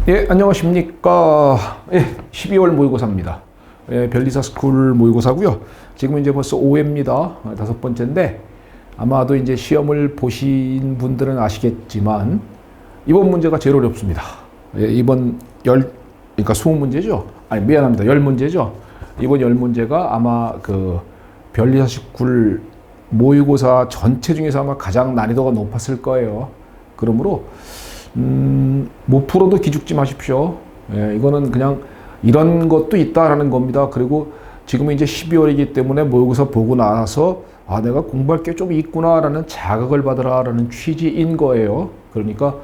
예, 안녕하십니까. 예, 12월 모의고사입니다. 예, 별리사 스쿨 모의고사고요. 지금은 이제 벌써 5회입니다. 5번째인데 아마도 이제 시험을 보신 분들은 아시겠지만 이번 문제가 제일 어렵습니다. 예, 이번 그러니까 20문제죠. 아니, 미안합니다. 10문제죠. 이번 10문제가 아마 그 별리사 스쿨 모의고사 전체 중에서 아마 가장 난이도가 높았을 거예요. 그러므로 못 풀어도 기죽지 마십시오. 예, 이거는 그냥 이런 것도 있다라는 겁니다. 그리고 지금은 이제 12월이기 때문에 모의고사 보고 나서 아, 내가 공부할 게 좀 있구나라는 자극을 받으라라는 취지인 거예요. 그러니까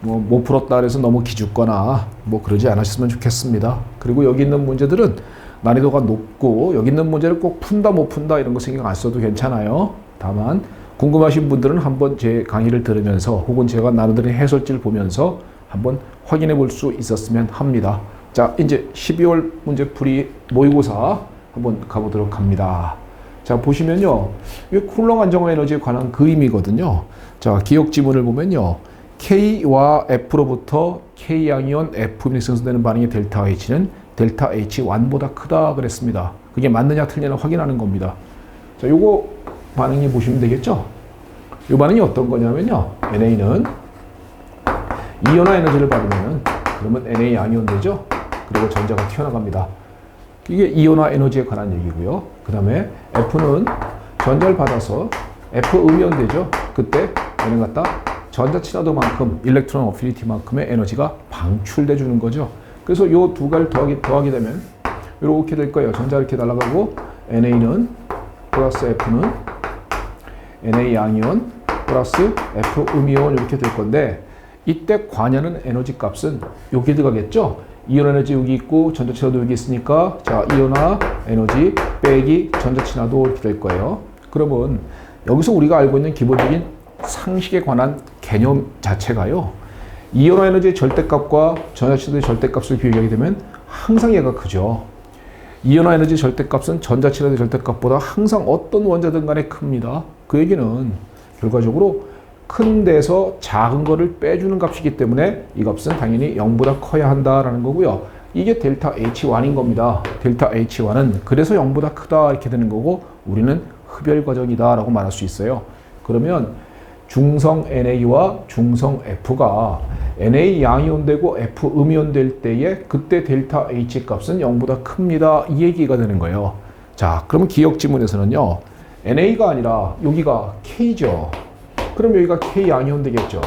뭐 못 풀었다 그래서 너무 기죽거나 뭐 그러지 않으셨으면 좋겠습니다. 그리고 여기 있는 문제들은 난이도가 높고 여기 있는 문제를 꼭 푼다 못 푼다 이런 거 신경 안 써도 괜찮아요. 다만 궁금하신 분들은 한번 제 강의를 들으면서 혹은 제가 나눠드린 해설지를 보면서 한번 확인해 볼 수 있었으면 합니다. 자, 이제 12월 문제풀이 모의고사 한번 가보도록 합니다. 자, 보시면요. 이게 쿨롱 안정화 에너지에 관한 그림이거든요. 자, 기억 지문을 보면요. K와 F로부터 K양이온 F분이 생성되는 반응의 델타 H는 델타 H1보다 크다 그랬습니다. 그게 맞느냐 틀리냐 확인하는 겁니다. 자, 요거 반응이 보시면 되겠죠? 이 반응이 어떤 거냐면요. NA는 이온화 에너지를 받으면 그러면 NA 양이온 되죠? 그리고 전자가 튀어나갑니다. 이게 이온화 에너지에 관한 얘기고요. 그 다음에 F는 전자를 받아서 F 음이온 되죠? 그때 얘는 갖다 전자 친화도만큼 일렉트론 어피니티만큼의 에너지가 방출돼 주는 거죠. 그래서 이 두 가지를 더하게 되면 이렇게 될 거예요. 전자 이렇게 날아가고 NA는 플러스 F는 NA 양이온 플러스 F 음이온 이렇게 될 건데 이때 관여하는 에너지 값은 여기 들어가겠죠? 이온 에너지 여기 있고 전자 친화도 여기 있으니까 자, 이온화 에너지 빼기 전자 친화도 이렇게 될 거예요. 그러면 여기서 우리가 알고 있는 기본적인 상식에 관한 개념 자체가요. 이온화 에너지의 절대값과 전자 친화도의 절대값을 비교하게 되면 항상 얘가 크죠. 이온화 에너지 절대값은 전자 친화도의 절대값보다 항상 어떤 원자든 간에 큽니다. 그 얘기는 결과적으로 큰 데서 작은 거를 빼주는 값이기 때문에 이 값은 당연히 0보다 커야 한다라는 거고요. 이게 델타 H1인 겁니다. 델타 H1은 그래서 0보다 크다 이렇게 되는 거고 우리는 흡열 과정이다 라고 말할 수 있어요. 그러면 중성 NA와 중성 F가 NA 양이온 되고 F 음이온 될 때에 그때 델타 H 값은 0보다 큽니다. 이 얘기가 되는 거예요. 자, 그러면 기억 지문에서는요. NA가 아니라 여기가 K죠. 그럼 여기가 K 양이온 되겠죠.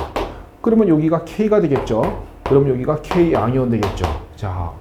그러면 여기가 K가 되겠죠. 그럼 여기가 K 양이온 되겠죠. 자,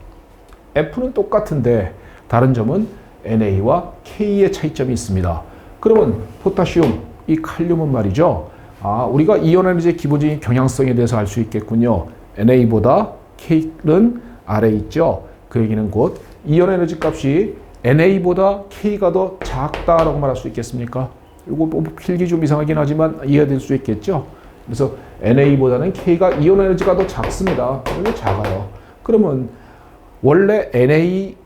F는 똑같은데 다른 점은 NA와 K의 차이점이 있습니다. 그러면 포타시움, 이 칼륨은 말이죠. 아, 우리가 이온 에너지의 기본적인 경향성에 대해서 알 수 있겠군요. NA보다 K는 아래에 있죠. 그 얘기는 곧 이온 에너지 값이 NA보다 K가 더 작다라고 말할 수 있겠습니까? 이거 뭐 필기 좀 이상하긴 하지만 이해될 수 있겠죠? 그래서 NA보다는 K가 이온 에너지가 더 작습니다. 이게 작아요. 그러면 원래 NA의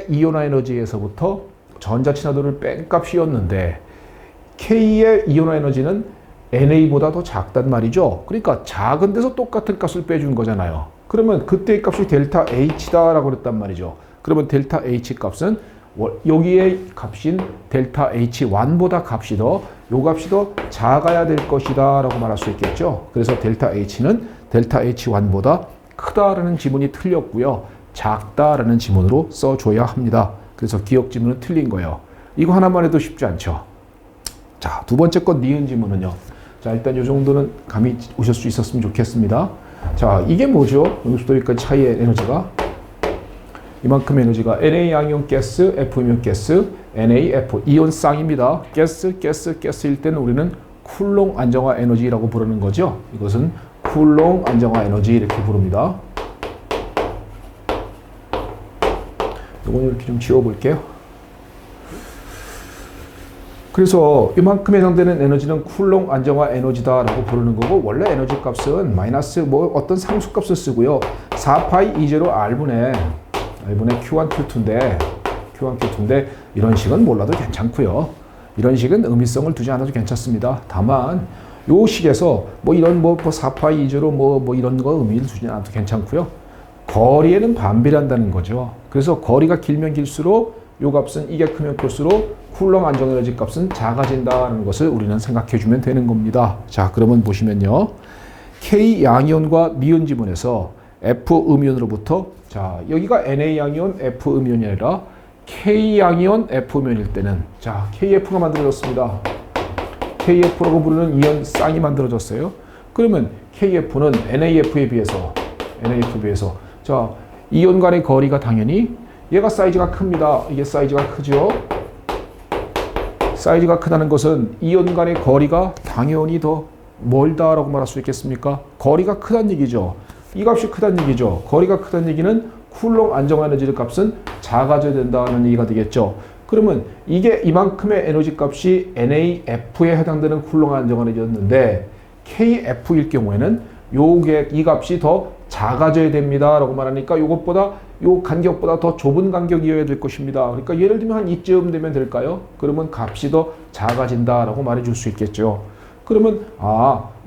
이온화 에너지에서부터 전자 친화도를 뺀 값이었는데 K의 이온화 에너지는 NA보다 더 작단 말이죠. 그러니까 작은 데서 똑같은 값을 빼준 거잖아요. 그러면 그때의 값이 델타 H다라고 그랬단 말이죠. 그러면 델타 H 값은 여기의 값인 델타 H1보다 값이 요 값이 더 작아야 될 것이다 라고 말할 수 있겠죠. 그래서 델타 H는 델타 H1보다 크다라는 지문이 틀렸고요. 작다라는 지문으로 써줘야 합니다. 그래서 기억 지문은 틀린 거예요. 이거 하나만 해도 쉽지 않죠. 자, 두 번째 것 니은 지문은요. 자, 일단 이 정도는 감이 오실 수 있었으면 좋겠습니다. 자, 이게 뭐죠? 여기서부터 여기까지 차이의 에너지가 이만큼 에너지가 NA 양이온 가스, F 음이온 가스, NaF 이온 쌍입니다. 가스일 때는 우리는 쿨롱 안정화 에너지라고 부르는 거죠. 이것은 쿨롱 안정화 에너지 이렇게 부릅니다. 이건 이렇게 좀 지워볼게요. 그래서 이만큼 해당되는 에너지는 쿨롱 안정화 에너지다라고 부르는 거고 원래 에너지 값은 마이너스 뭐 어떤 상수값을 쓰고요. 4파이 E0 R분의 Q1, Q2인데 이런 식은 몰라도 괜찮고요. 이런 식은 의미성을 두지 않아도 괜찮습니다. 다만 요 식에서 뭐 이런 뭐 4파이 2제로 뭐 이런 거 의미를 두지 않아도 괜찮고요. 거리에는 반비례한다는 거죠. 그래서 거리가 길면 길수록 요 값은 이게 크면 클수록 쿨럼 안정 에너지 값은 작아진다는 것을 우리는 생각해 주면 되는 겁니다. 자, 그러면 보시면요. K 양이온과 니은 지문에서 F 음이온으로부터 자, 여기가 Na 양이온 F 음이온이 아니라 K 양이온 F 음이온일 때는 자, KF가 만들어졌습니다. KF라고 부르는 이온 쌍이 만들어졌어요. 그러면 KF는 NAF에 비해서 자, 이온 간의 거리가 당연히 얘가 사이즈가 큽니다. 이게 사이즈가 크죠. 사이즈가 크다는 것은 이온 간의 거리가 당연히 더 멀다라고 말할 수 있겠습니까? 거리가 크다는 얘기죠. 이 값이 크다는 얘기죠. 거리가 크다는 얘기는 쿨롱 안정 에너지 값은 작아져야 된다는 얘기가 되겠죠. 그러면 이게 이만큼의 에너지 값이 NAF에 해당되는 쿨롱 안정 에너지였는데 KF일 경우에는 이 값이 더 작아져야 됩니다 라고 말하니까 요것보다 요 간격보다 더 좁은 간격이어야 될 것입니다. 그러니까 예를 들면 한 이쯤 되면 될까요? 그러면 값이 더 작아진다 라고 말해줄 수 있겠죠. 그러면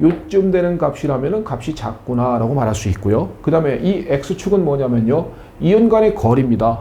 요쯤 되는 값이라면 값이 작구나 라고 말할 수 있고요. 그 다음에 이 X축은 뭐냐면요. 이온 간의 거리입니다.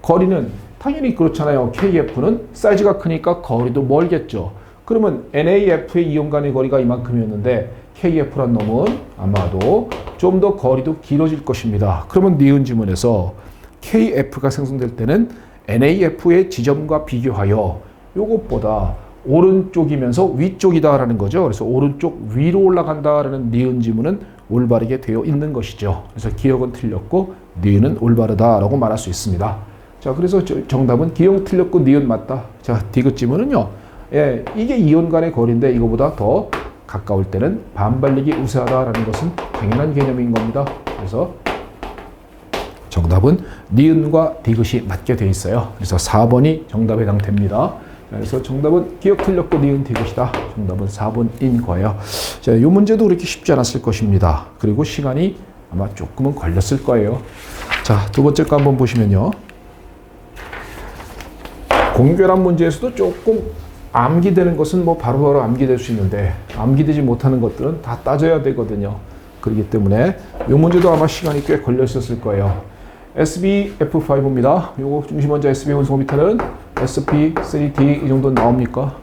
거리는 당연히 그렇잖아요. KF는 사이즈가 크니까 거리도 멀겠죠. 그러면 NAF의 이온 간의 거리가 이만큼이었는데 KF란 놈은 아마도 좀 더 거리도 길어질 것입니다. 그러면 니은 지문에서 KF가 생성될 때는 NAF의 지점과 비교하여 요것보다 오른쪽이면서 위쪽이다라는 거죠. 그래서 오른쪽 위로 올라간다라는 니은 지문은 올바르게 되어 있는 것이죠. 그래서 기억은 틀렸고 니은은 올바르다라고 말할 수 있습니다. 자, 그래서 정답은 기억 틀렸고 니은 맞다. 자, 디귿 지문은요. 예, 이게 이온 간의 거리인데 이거보다 더 가까울 때는 반발력이 우세하다라는 것은 당연한 개념인 겁니다. 그래서 정답은 니은과 디귿이 맞게 되어 있어요. 그래서 4번이 정답에 해당됩니다. 그래서 정답은 기억 틀렸고 니은 디귿이다. 정답은 4번인 거예요. 자, 이 문제도 그렇게 쉽지 않았을 것입니다. 그리고 시간이 아마 조금은 걸렸을 거예요. 자, 두 번째 거 한번 보시면요. 공교란 문제에서도 조금 암기되는 것은 뭐 바로바로 암기될 수 있는데 암기되지 못하는 것들은 다 따져야 되거든요. 그렇기 때문에 이 문제도 아마 시간이 꽤 걸려 있었을 거예요. SBF5입니다. 요거 중심 원자 SB 혼성오비탈은 SP3D 이 정도 나옵니까?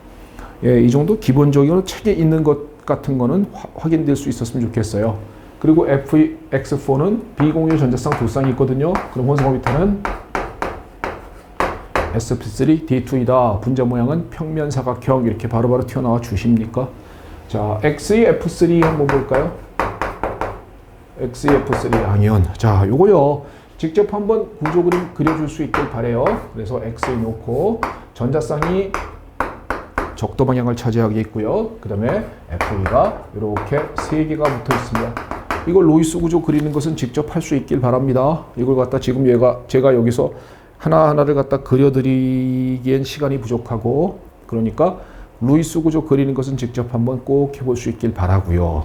예, 이 정도 기본적으로 책에 있는 것 같은 거는 확인될 수 있었으면 좋겠어요. 그리고 FX4는 비공유 전자쌍 두 쌍이 있거든요. 그럼 혼성오비탈은 SP3D2이다. 분자 모양은 평면 사각형 이렇게 바로바로 튀어나와 주십니까? 자, XEF3 한번 볼까요? XEF3 양이온. 자, 요거요. 직접 한번 구조 그림 그려줄 수 있길 바래요. 그래서 X에 놓고 전자쌍이 적도 방향을 차지하게 있고요. 그 다음에 FE가 이렇게 세 개가 붙어 있습니다. 이걸 로이스 구조 그리는 것은 직접 할 수 있길 바랍니다. 이걸 갖다 지금 제가 여기서 하나하나를 갖다 그려드리기엔 시간이 부족하고 그러니까 루이스 구조 그리는 것은 직접 한번 꼭 해볼 수 있길 바라고요.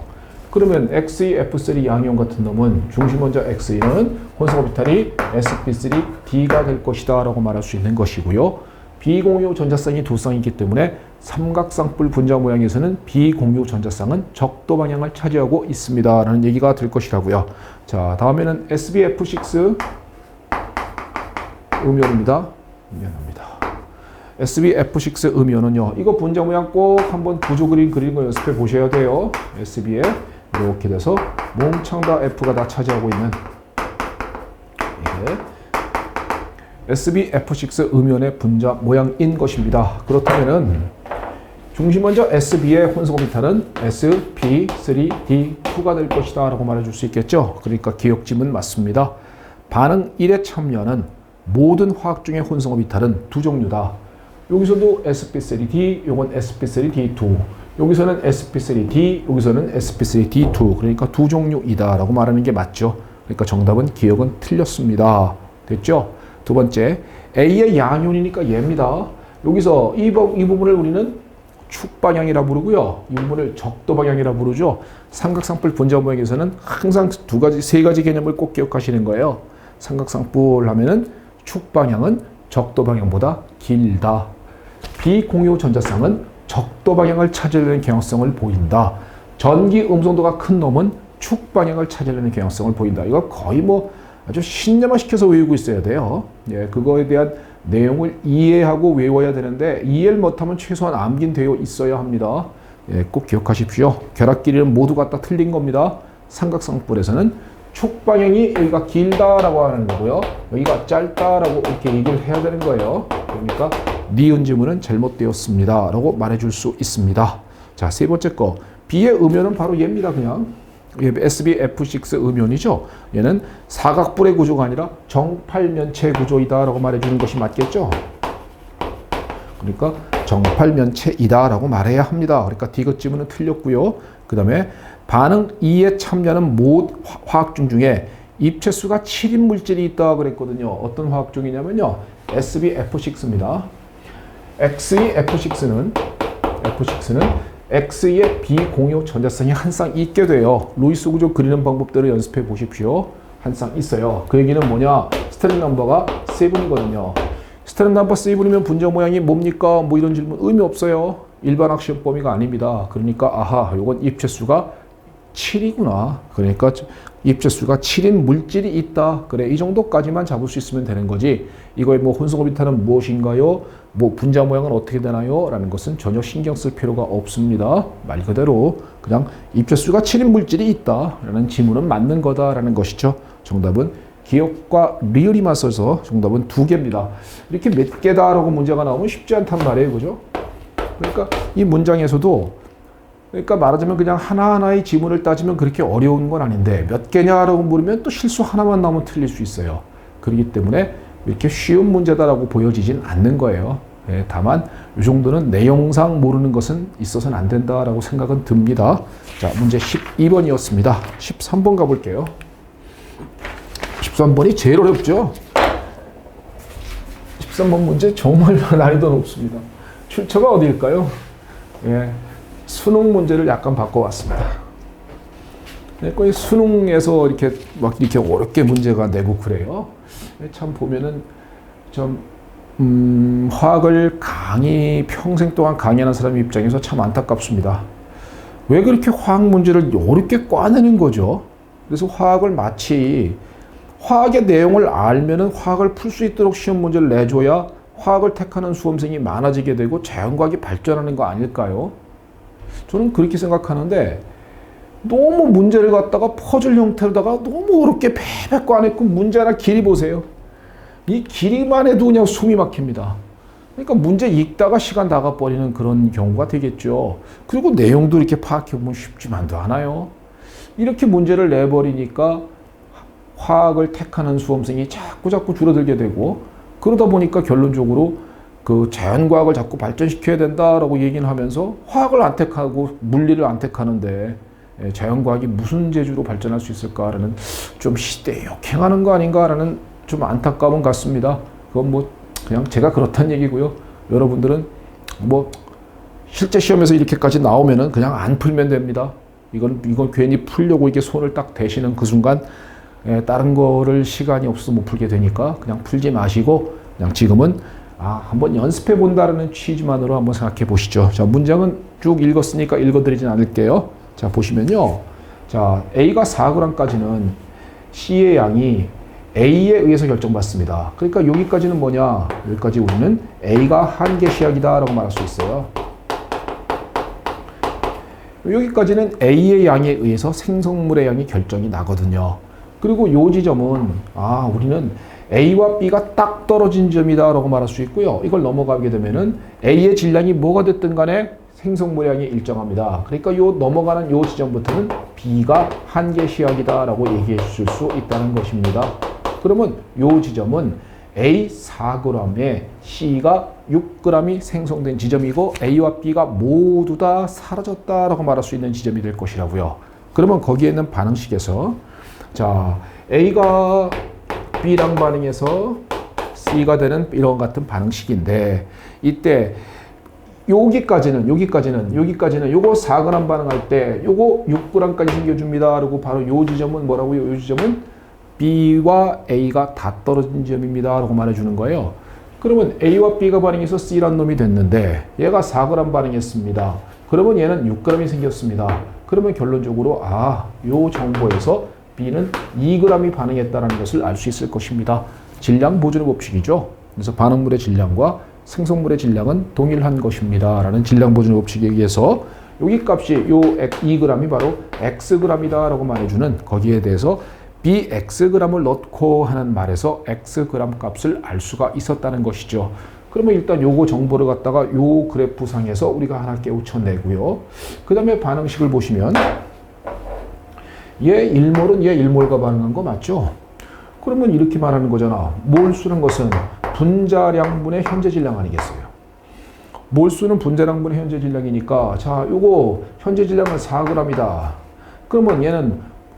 그러면 XeF3 양이온 같은 놈은 중심 원자 Xe는 혼성오비탈이 sp3d가 될 것이다 라고 말할 수 있는 것이고요. 비공유 전자쌍이 두 쌍이기 때문에 삼각쌍뿔 분자 모양에서는 비공유 전자쌍은 적도 방향을 차지하고 있습니다 라는 얘기가 될 것이라고요. 자, 다음에는 SBF6 음이온입니다. SBF6 음이온은요. 이거 분자 모양 꼭 한번 구조 그림 그리는 거 연습해 보셔야 돼요. SB에 이렇게 돼서 몽창 다 F가 다 차지하고 있는 이게 SBF6 음이온의 분자 모양인 것입니다. 그렇다면은 중심 원자 SB의 혼성오비탈은 SP3D2가 될 것이다 라고 말해줄 수 있겠죠. 그러니까 기억지문 맞습니다. 반응 1의 참여는 모든 화학 중의 혼성오비탈은 두 종류다. 여기서도 sp3d, 요건 sp3d2, 여기서는 sp3d, 여기서는 sp3d2. 그러니까 두 종류이다 라고 말하는 게 맞죠. 그러니까 정답은 기억은 틀렸습니다. 됐죠? 두 번째, A의 양이온이니까 얘입니다. 여기서 이 부분을 우리는 축 방향이라 부르고요. 이 부분을 적도 방향이라 부르죠. 삼각쌍뿔 분자 모양에서는 항상 세 가지 개념을 꼭 기억하시는 거예요. 삼각쌍뿔 하면은 축 방향은 적도 방향보다 길다. 비공유 전자쌍은 적도 방향을 찾으려는 경향성을 보인다. 전기 음성도가 큰 놈은 축 방향을 찾으려는 경향성을 보인다. 이거 거의 뭐 아주 신념화시켜서 외우고 있어야 돼요. 예, 그거에 대한 내용을 이해하고 외워야 되는데 이해를 못하면 최소한 암긴 되어 있어야 합니다. 예, 꼭 기억하십시오. 결합 길이는 모두 갖다 틀린 겁니다. 삼각성뿔에서는 축 방향이 여기가 길다라고 하는 거고요. 여기가 짧다라고 이렇게 얘기를 해야 되는 거예요. 그러니까 니은 지문은 잘못되었습니다. 라고 말해줄 수 있습니다. 자, 세 번째 거. B의 음연은 바로 얘입니다. 그냥. SBF6 음연이죠. 얘는 사각뿔의 구조가 아니라 정팔면체 구조이다 라고 말해주는 것이 맞겠죠. 그러니까 정팔면체이다 라고 말해야 합니다. 그러니까 D것 지문은 틀렸고요. 그 다음에 반응 2에 참여하는 모든 화학중 중에 입체수가 7인 물질이 있다 그랬거든요. 어떤 화학중이냐면요. SBF6입니다. F6는 X의 비공유 전자성이 한 쌍 있게 돼요. 루이스 구조 그리는 방법대로 연습해 보십시오. 한 쌍 있어요. 그 얘기는 뭐냐? 스트랩 넘버가 7이거든요. 스트랩 넘버 7이면 분자 모양이 뭡니까? 뭐 이런 질문 의미 없어요. 일반 학습 범위가 아닙니다. 그러니까 아하, 요건 입체수가 7이구나. 그러니까 입체수가 7인 물질이 있다. 그래, 이 정도까지만 잡을 수 있으면 되는 거지. 이거의 뭐 혼성오비탈은 무엇인가요? 뭐 분자 모양은 어떻게 되나요? 라는 것은 전혀 신경 쓸 필요가 없습니다. 말 그대로 그냥 입체수가 7인 물질이 있다. 라는 지문은 맞는 거다라는 것이죠. 정답은 기억과 리을이 맞서서 정답은 2개입니다. 이렇게 몇 개다라고 문제가 나오면 쉽지 않단 말이에요. 그죠? 그러니까 이 문장에서도 그러니까 말하자면 그냥 하나하나의 지문을 따지면 그렇게 어려운 건 아닌데 몇 개냐라고 물으면 또 실수 하나만 나오면 틀릴 수 있어요. 그렇기 때문에 이렇게 쉬운 문제다라고 보여지진 않는 거예요. 예, 다만 이 정도는 내용상 모르는 것은 있어서는 안 된다라고 생각은 듭니다. 자, 문제 12번이었습니다. 13번 가볼게요. 13번이 제일 어렵죠? 13번 문제 정말 난이도 높습니다. 출처가 어디일까요? 예. 수능 문제를 약간 바꿔왔습니다. 그러니까 수능에서 이렇게 막 이렇게 어렵게 문제가 내고 그래요. 참 보면은 좀 화학을 평생 동안 강의하는 사람 입장에서 참 안타깝습니다. 왜 그렇게 화학 문제를 어렵게 꽈내는 거죠? 그래서 화학을 마치 화학의 내용을 알면은 화학을 풀 수 있도록 시험 문제를 내줘야 화학을 택하는 수험생이 많아지게 되고 자연과학이 발전하는 거 아닐까요? 저는 그렇게 생각하는데 너무 문제를 갖다가 퍼즐 형태로다가 너무 어렵게 패패 꽈냈고 문제 하나 길이 보세요. 이 길이만 해도 그냥 숨이 막힙니다. 그러니까 문제 읽다가 시간 나가버리는 그런 경우가 되겠죠. 그리고 내용도 이렇게 파악해보면 쉽지만도 않아요. 이렇게 문제를 내버리니까 화학을 택하는 수험생이 자꾸 줄어들게 되고 그러다 보니까 결론적으로 그 자연과학을 자꾸 발전시켜야 된다라고 얘기는 하면서 화학을 안 택하고 물리를 안 택하는데 자연과학이 무슨 재주로 발전할 수 있을까라는 좀 시대에 역행하는 거 아닌가라는 좀 안타까움 같습니다. 그건 뭐 그냥 제가 그렇다는 얘기고요. 여러분들은 뭐 실제 시험에서 이렇게까지 나오면은 그냥 안 풀면 됩니다. 이건 괜히 풀려고 이렇게 손을 딱 대시는 그 순간 다른 거를 시간이 없어서 못 풀게 되니까 그냥 풀지 마시고 그냥 지금은 한번 연습해 본다라는 취지만으로 한번 생각해 보시죠. 자, 문장은 쭉 읽었으니까 읽어드리진 않을게요. 자, 보시면요. 자, A가 4g까지는 C의 양이 A에 의해서 결정받습니다. 그러니까 여기까지는 뭐냐? 여기까지 우리는 A가 한계 시약이다라고 말할 수 있어요. 여기까지는 A의 양에 의해서 생성물의 양이 결정이 나거든요. 그리고 요 지점은 우리는 A와 B가 딱 떨어진 점이다라고 말할 수 있고요. 이걸 넘어가게 되면은 A의 질량이 뭐가 됐든 간에 생성물량이 일정합니다. 그러니까 요 넘어가는 요 지점부터는 B가 한계 시약이다라고 얘기해 주실 수 있다는 것입니다. 그러면 요 지점은 A 4g에 C가 6g이 생성된 지점이고 A와 B가 모두 다 사라졌다라고 말할 수 있는 지점이 될 것이라고요. 그러면 거기에 있는 반응식에서 자, A가 B랑 반응해서 C가 되는 이런 같은 반응식인데 이때 여기까지는 요거 4g 반응할 때 요거 6g까지 생겨줍니다. 그리고 바로 요 지점은 뭐라고요? 요 지점은 B와 A가 다 떨어진 지점입니다. 라고 말해주는 거예요. 그러면 A와 B가 반응해서 C라는 놈이 됐는데 얘가 4g 반응했습니다. 그러면 얘는 6g이 생겼습니다. 그러면 결론적으로 요 정보에서 B는 2g이 반응했다는 것을 알 수 있을 것입니다. 질량 보존의 법칙이죠. 그래서 반응물의 질량과 생성물의 질량은 동일한 것입니다. 라는 질량 보존의 법칙에 의해서 여기 값이 요 2g이 바로 xg이다 라고 말해주는 거기에 대해서 bxg을 넣고 하는 말에서 xg 값을 알 수가 있었다는 것이죠. 그러면 일단 요거 정보를 갖다가 요 그래프상에서 우리가 하나 깨우쳐내고요. 그 다음에 반응식을 보시면 얘 1몰은 얘 1몰과 반응한 거 맞죠? 그러면 이렇게 말하는 거잖아. 몰수는 것은 분자량분의 현재 질량 아니겠어요? 몰수는 분자량분의 현재 질량이니까 자, 요거 현재 질량은 4g이다. 그러면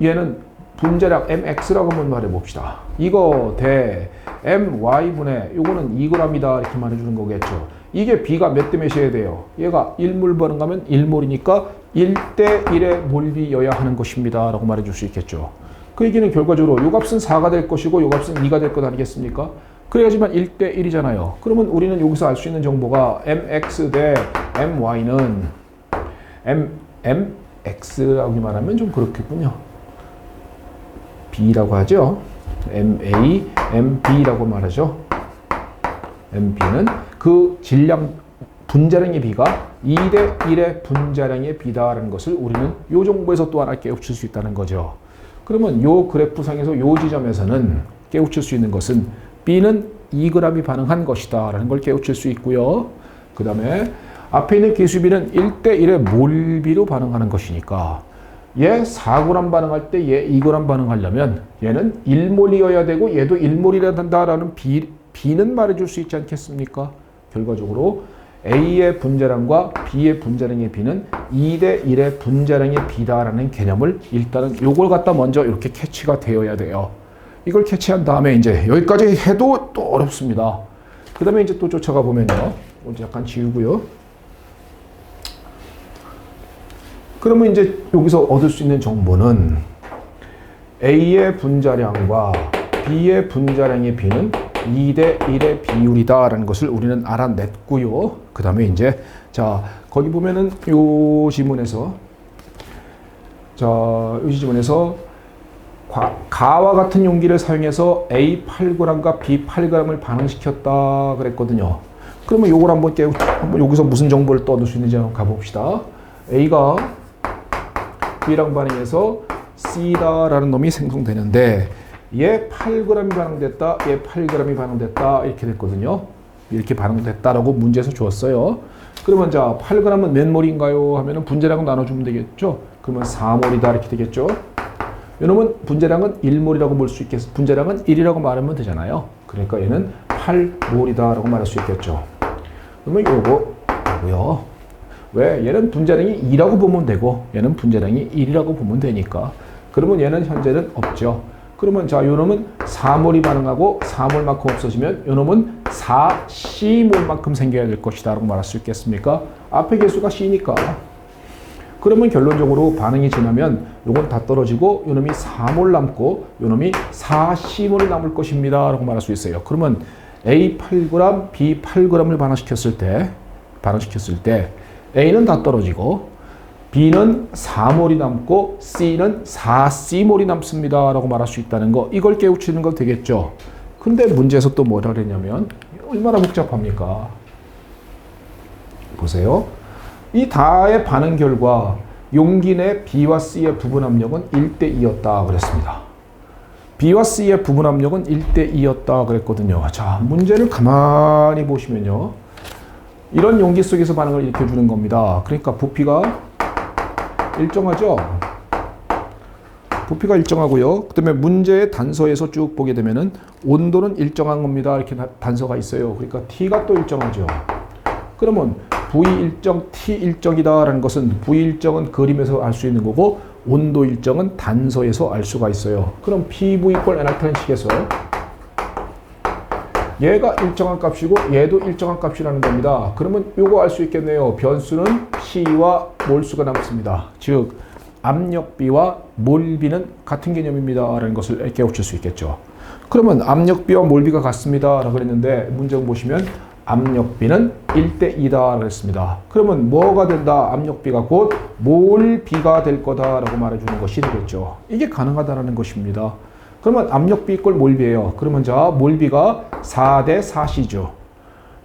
얘는 분자량 mx라고 한번 말해 봅시다. 이거 대 my분의 요거는 2g이다 이렇게 말해 주는 거겠죠. 이게 B가 몇 대 몇이어야 돼요? 얘가 1몰 반응하면 1몰이니까 1대 1의 몰비여야 하는 것입니다. 라고 말해 줄 수 있겠죠. 그 얘기는 결과적으로 요 값은 4가 될 것이고 요 값은 2가 될 것 아니겠습니까? 그래야지만 1대 1이잖아요. 그러면 우리는 여기서 알 수 있는 정보가 mx 대 my는 mx라고 말하면 좀 그렇겠군요. b라고 하죠. ma, mb라고 말하죠. mb는 그 질량 분자량의 b가 2대 1의 분자량의 b다라는 것을 우리는 이 정보에서 또 하나 깨우칠 수 있다는 거죠. 그러면 이 그래프상에서 이 지점에서는 깨우칠 수 있는 것은 b는 2g이 반응한 것이다 라는 걸 깨우칠 수 있고요. 그 다음에 앞에 있는 계수비는 1대 1의 몰비로 반응하는 것이니까 얘 4g 반응할 때 얘 2g 반응하려면 얘는 1몰이어야 되고 얘도 1몰이어야 된다라는 B는 말해줄 수 있지 않겠습니까? 결과적으로 A의 분자량과 B의 분자량의 B는 2대 1의 분자량의 B다라는 개념을 일단은 요걸 갖다 먼저 이렇게 캐치가 되어야 돼요. 이걸 캐치한 다음에 이제 여기까지 해도 또 어렵습니다. 그 다음에 이제 또 쫓아가 보면요. 잠깐 지우고요. 그러면 이제 여기서 얻을 수 있는 정보는 A의 분자량과 B의 분자량의 B는 2대 1의 비율이다라는 것을 우리는 알아냈고요. 그 다음에 이제 자 거기 보면은 요 지문에서 가와 같은 용기를 사용해서 A 8g과 B 8g을 반응시켰다 그랬거든요. 그러면 요걸 한번 여기서 무슨 정보를 또 얻을 수 있는지 한번 가봅시다. A가 B랑 반응해서 C다라는 놈이 생성되는데 얘 8g이 반응됐다, 얘 8g이 반응됐다 이렇게 됐거든요. 이렇게 반응됐다라고 문제에서 주었어요. 그러면 자 8g은 몇 몰인가요? 하면은 분자량은 나눠주면 되겠죠. 그러면 4몰이다 이렇게 되겠죠. 이놈은 분자량은 1몰이라고 볼 수 있겠어. 분자량은 1이라고 말하면 되잖아요. 그러니까 얘는 8몰이다라고 말할 수 있겠죠. 그러면 요거고요. 왜? 얘는 분자량이 2라고 보면 되고 얘는 분자량이 1이라고 보면 되니까. 그러면 얘는 현재는 없죠. 그러면 자 요놈은 4몰이 반응하고 4몰만큼 없어지면 요놈은 4C몰만큼 생겨야 될 것이다 라고 말할 수 있겠습니까? 앞에 개수가 C니까. 그러면 결론적으로 반응이 지나면 요건 다 떨어지고 요놈이 4몰 남고 요놈이 4C몰이 남을 것입니다 라고 말할 수 있어요. 그러면 A 8g, B 8g을 반응시켰을 때 A는 다 떨어지고 B는 4몰이 남고 C는 4C몰이 남습니다 라고 말할 수 있다는 거, 이걸 깨우치는 거 되겠죠. 근데 문제에서 또 뭐라 그랬냐면 얼마나 복잡합니까? 보세요. 이 다의 반응 결과 용기 내 B와 C의 부분 압력은 1대 2였다 그랬습니다. B와 C의 부분 압력은 1대 2였다 그랬거든요. 자, 문제를 가만히 보시면요. 이런 용기 속에서 반응을 일으켜주는 겁니다. 그러니까 부피가 일정하죠? 부피가 일정하고요. 그 다음에 문제의 단서에서 쭉 보게 되면은 온도는 일정한 겁니다. 이렇게 단서가 있어요. 그러니까 T가 또 일정하죠. 그러면 V 일정, T 일정이다라는 것은 V 일정은 그림에서 알 수 있는 거고 온도 일정은 단서에서 알 수가 있어요. 그럼 PV = NR타는 식에서 얘가 일정한 값이고 얘도 일정한 값이라는 겁니다. 그러면 요거 알 수 있겠네요. 변수는 C와 몰수가 남습니다. 즉 압력비와 몰비는 같은 개념입니다 라는 것을 깨우칠 수 있겠죠. 그러면 압력비와 몰비가 같습니다 라고 그랬는데 문제를 보시면 압력비는 1대2다 그랬습니다. 그러면 뭐가 된다? 압력비가 곧 몰비가 될 거다라고 말해주는 것이 되겠죠. 이게 가능하다라는 것입니다. 그러면 압력비 이꼴 몰비예요. 그러면 자 몰비가 4대4죠.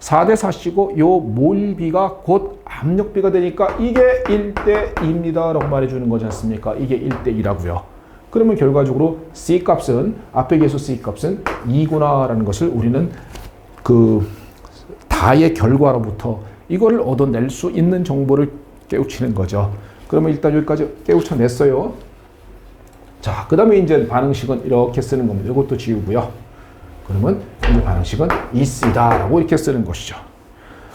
4대4고 요 몰비가 곧 압력비가 되니까 이게 1대2입니다 라고 말해주는 거지 않습니까? 이게 1대2라고요. 그러면 결과적으로 C값은 앞에 계수 C값은 2구나 라는 것을 우리는 다의 결과로부터 이거를 얻어낼 수 있는 정보를 깨우치는 거죠. 그러면 일단 여기까지 깨우쳐냈어요. 자, 그 다음에 이제 반응식은 이렇게 쓰는 겁니다. 이것도 지우고요. 그러면 이제 반응식은 있으다 라고 이렇게 쓰는 것이죠.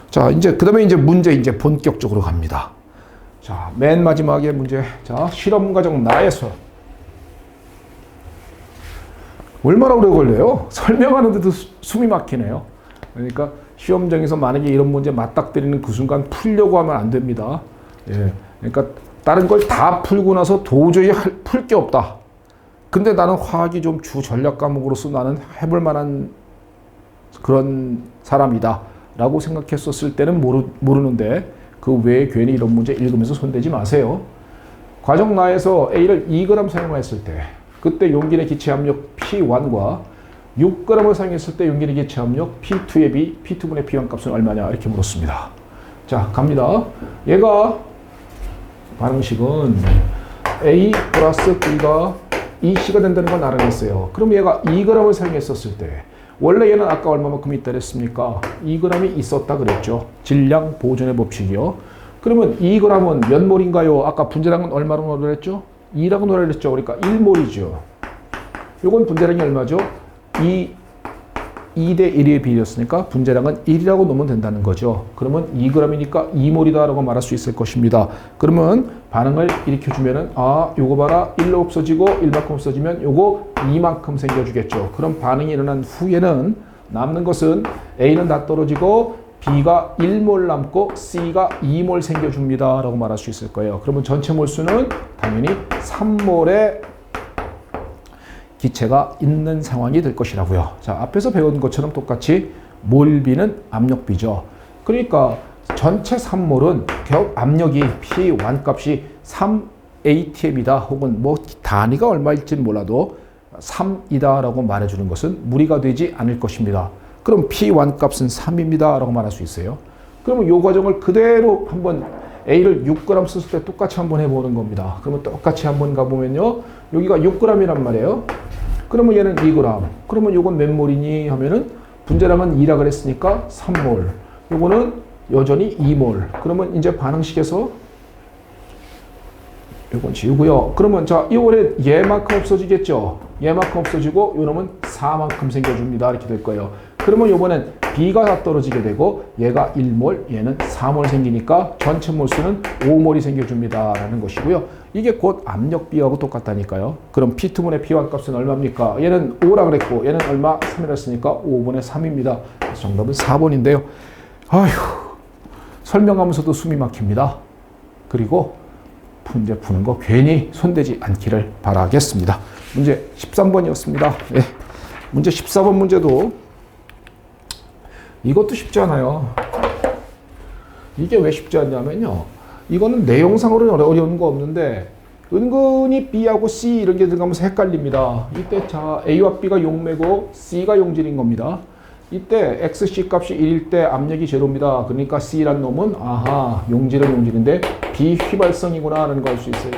자, 이제 그 다음에 이제 문제 이제 본격적으로 갑니다. 자, 맨 마지막에 문제. 자, 실험 과정 나에서 얼마나 오래 걸려요? 설명하는데도 숨이 막히네요. 그러니까 시험장에서 만약에 이런 문제 맞닥뜨리는 그 순간 풀려고 하면 안 됩니다. 예. 그러니까 다른 걸 다 풀고 나서 도저히 풀 게 없다. 근데 나는 화학이 좀 주 전략 과목으로서 나는 해볼 만한 그런 사람이다. 라고 생각했었을 때는 모르는데 그 외에 괜히 이런 문제 읽으면서 손대지 마세요. 과정 나에서 A를 2g 사용했을 때 그때 용기 내 기체 압력 P1과 6g을 사용했을 때 용기 내 기체 압력 P2의 B, P2분의 P1 값은 얼마냐 이렇게 물었습니다. 자, 갑니다. 얘가 반응식은 A 플러스 B가 EC가 된다는 걸 알아냈어요. 그럼 얘가 2g을 사용했었을 때 원래 얘는 아까 얼마만큼 있다 그랬습니까? 2g이 있었다 그랬죠. 질량 보존의 법칙이요. 그러면 2g은 몇 몰인가요? 아까 분자량은 얼마로 넣으랬죠? 2라고 넣으랬죠. 그러니까 1몰이죠. 요건 분자량이 얼마죠? 2대 1의 비례였으니까 분자량은 1이라고 놓으면 된다는 거죠. 그러면 2g이니까 2몰이다라고 말할 수 있을 것입니다. 그러면 반응을 일으켜주면은 요거 봐라 1로 없어지고 1만큼 없어지면 요거 2만큼 생겨주겠죠. 그럼 반응이 일어난 후에는 남는 것은 A는 다 떨어지고 B가 1몰 남고 C가 2몰 생겨줍니다 라고 말할 수 있을 거예요. 그러면 전체 몰수는 당연히 3몰의 기체가 있는 상황이 될 것이라고요. 자, 앞에서 배운 것처럼 똑같이 몰비는 압력비죠. 그러니까 전체 3몰은 결국 압력이 P1 값이 3atm이다 혹은 뭐 단위가 얼마일지는 몰라도 3이다 라고 말해주는 것은 무리가 되지 않을 것입니다. 그럼 P1 값은 3입니다 라고 말할 수 있어요. 그러면 이 과정을 그대로 한번 A를 6g 썼을 때 똑같이 한번 해보는 겁니다. 그러면 똑같이 한번 가보면요. 여기가 6g이란 말이에요. 그러면 얘는 2g. 그러면 요건 몇 몰이니 하면은 분자량은 2라 그랬으니까 3몰. 요거는 여전히 2몰. 그러면 이제 반응식에서 요건 지우고요. 그러면 자, 이번에 얘만큼 없어지겠죠. 얘만큼 없어지고 요놈은 4만큼 생겨줍니다. 이렇게 될 거예요. 그러면 요번엔 B가 다 떨어지게 되고 얘가 1몰, 얘는 4몰 생기니까 전체 몰수는 5몰이 생겨줍니다. 라는 것이고요. 이게 곧 압력비하고 똑같다니까요. 그럼 P2분의 P1 값은 얼마입니까? 얘는 5라 그랬고 얘는 얼마? 3이라 했으니까 5분의 3입니다. 정답은 4번인데요. 아휴, 설명하면서도 숨이 막힙니다. 그리고 문제 푸는 거 괜히 손대지 않기를 바라겠습니다. 문제 13번이었습니다. 예. 문제 14번 문제도 이것도 쉽지 않아요. 이게 왜 쉽지 않냐면요. 이거는 내용상으로는 어려운 거 없는데 은근히 B하고 C 이런 게 들어가면서 헷갈립니다. 이때 자 A와 B가 용매고 C가 용질인 겁니다. 이때 XC 값이 1일 때 압력이 제로입니다. 그러니까 C란 놈은 아하 용질은 용질인데 비휘발성이구나 하는 걸 알 수 있어요.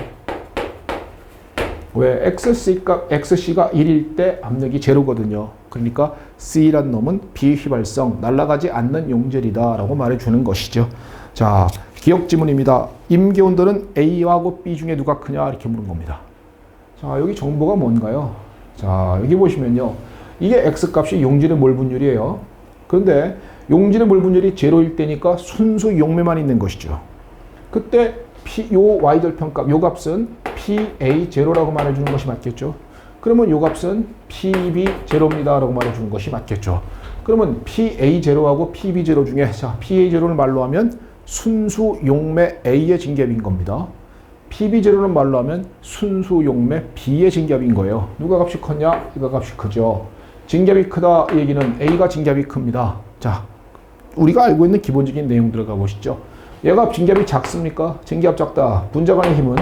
왜? XC가 1일 때 압력이 제로거든요. 그러니까 C란 놈은 비휘발성, 날아가지 않는 용질이다 라고 말해주는 것이죠. 자, 기억 지문입니다. 임기온도는 A하고 B 중에 누가 크냐 이렇게 묻는 겁니다. 자, 여기 정보가 뭔가요? 자, 여기 보시면요. 이게 X값이 용질의 몰 분율이에요. 그런데 용질의 몰 분율이 제로일 때니까 순수 용매만 있는 것이죠. 그때 요 Y절편값, 요 값은 PA0라고 말해주는 것이 맞겠죠. 그러면 요 값은 PB0입니다 라고 말해주는 것이 맞겠죠. 그러면 PA0하고 PB0 중에 자 PA0를 말로 하면 순수 용매 A의 진압인 겁니다. PB0는 말로 하면 순수 용매 B의 진압인 거예요. 누가 값이 컸냐? 이거 값이 크죠. 증갑이 크다 얘기는 A가 증갑이 큽니다. 자, 우리가 알고 있는 기본적인 내용 들어가 보시죠. 얘가 증갑이 작습니까? 증갑 작다. 분자간의 힘은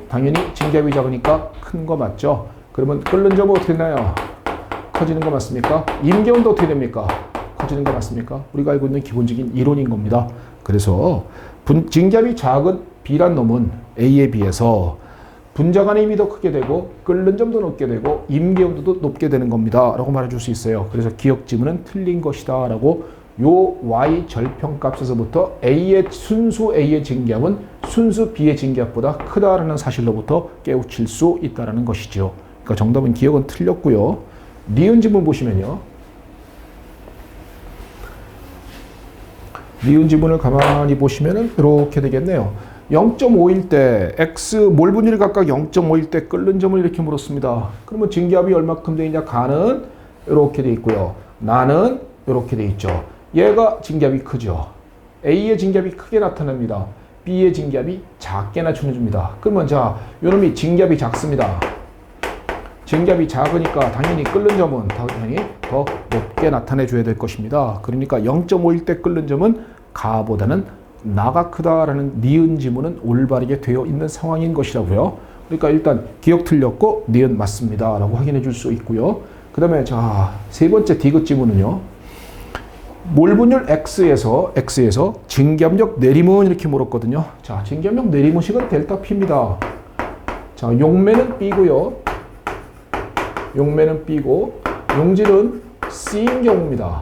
당연히 증갑이 작으니까 큰 거 맞죠? 그러면 끓는 점은 어떻게 되나요? 커지는 거 맞습니까? 임계온도 어떻게 됩니까? 커지는 거 맞습니까? 우리가 알고 있는 기본적인 이론인 겁니다. 그래서 증갑이 작은 B란 놈은 A에 비해서 분자간의 힘이 더 크게 되고 끓는 점도 높게 되고 임계온도도 높게 되는 겁니다. 라고 말해줄 수 있어요. 그래서 기억 지문은 틀린 것이다. 라고 요 Y 절평값에서부터 순수 A의 증갑은 순수 B의 증갑보다 크다라는 사실로부터 깨우칠 수 있다는 것이죠. 그러니까 정답은 기억은 틀렸고요. 니은 지문 보시면요. 니은 지문을 가만히 보시면은 이렇게 되겠네요. 0.5일 때 x 몰 분율이 각각 0.5일 때 끓는 점을 이렇게 물었습니다. 그러면 증갑이 얼마큼 되느냐? 가는 이렇게 돼 있고요. 나는 이렇게 돼 있죠. 얘가 증갑이 크죠. A의 증갑이 크게 나타납니다. B의 증갑이 작게 나타내줍니다. 그러면 자, 요놈이 증갑이 작습니다. 증갑이 작으니까 당연히 끓는 점은 당연히 더 높게 나타내 줘야 될 것입니다. 그러니까 0.5일 때 끓는 점은 가보다는 나가 크다라는 니은 지문은 올바르게 되어 있는 상황인 것이라고요. 그러니까 일단 기억 틀렸고 니은 맞습니다. 라고 확인해 줄 수 있고요. 그 다음에 자, 세 번째 디귿 지문은요. 몰분율 X에서 증갑력 내림은 이렇게 물었거든요. 자, 증갑력 내림의식은 델타 P입니다. 자, 용매는 B고요. 용매는 B고 용질은 C인 경우입니다.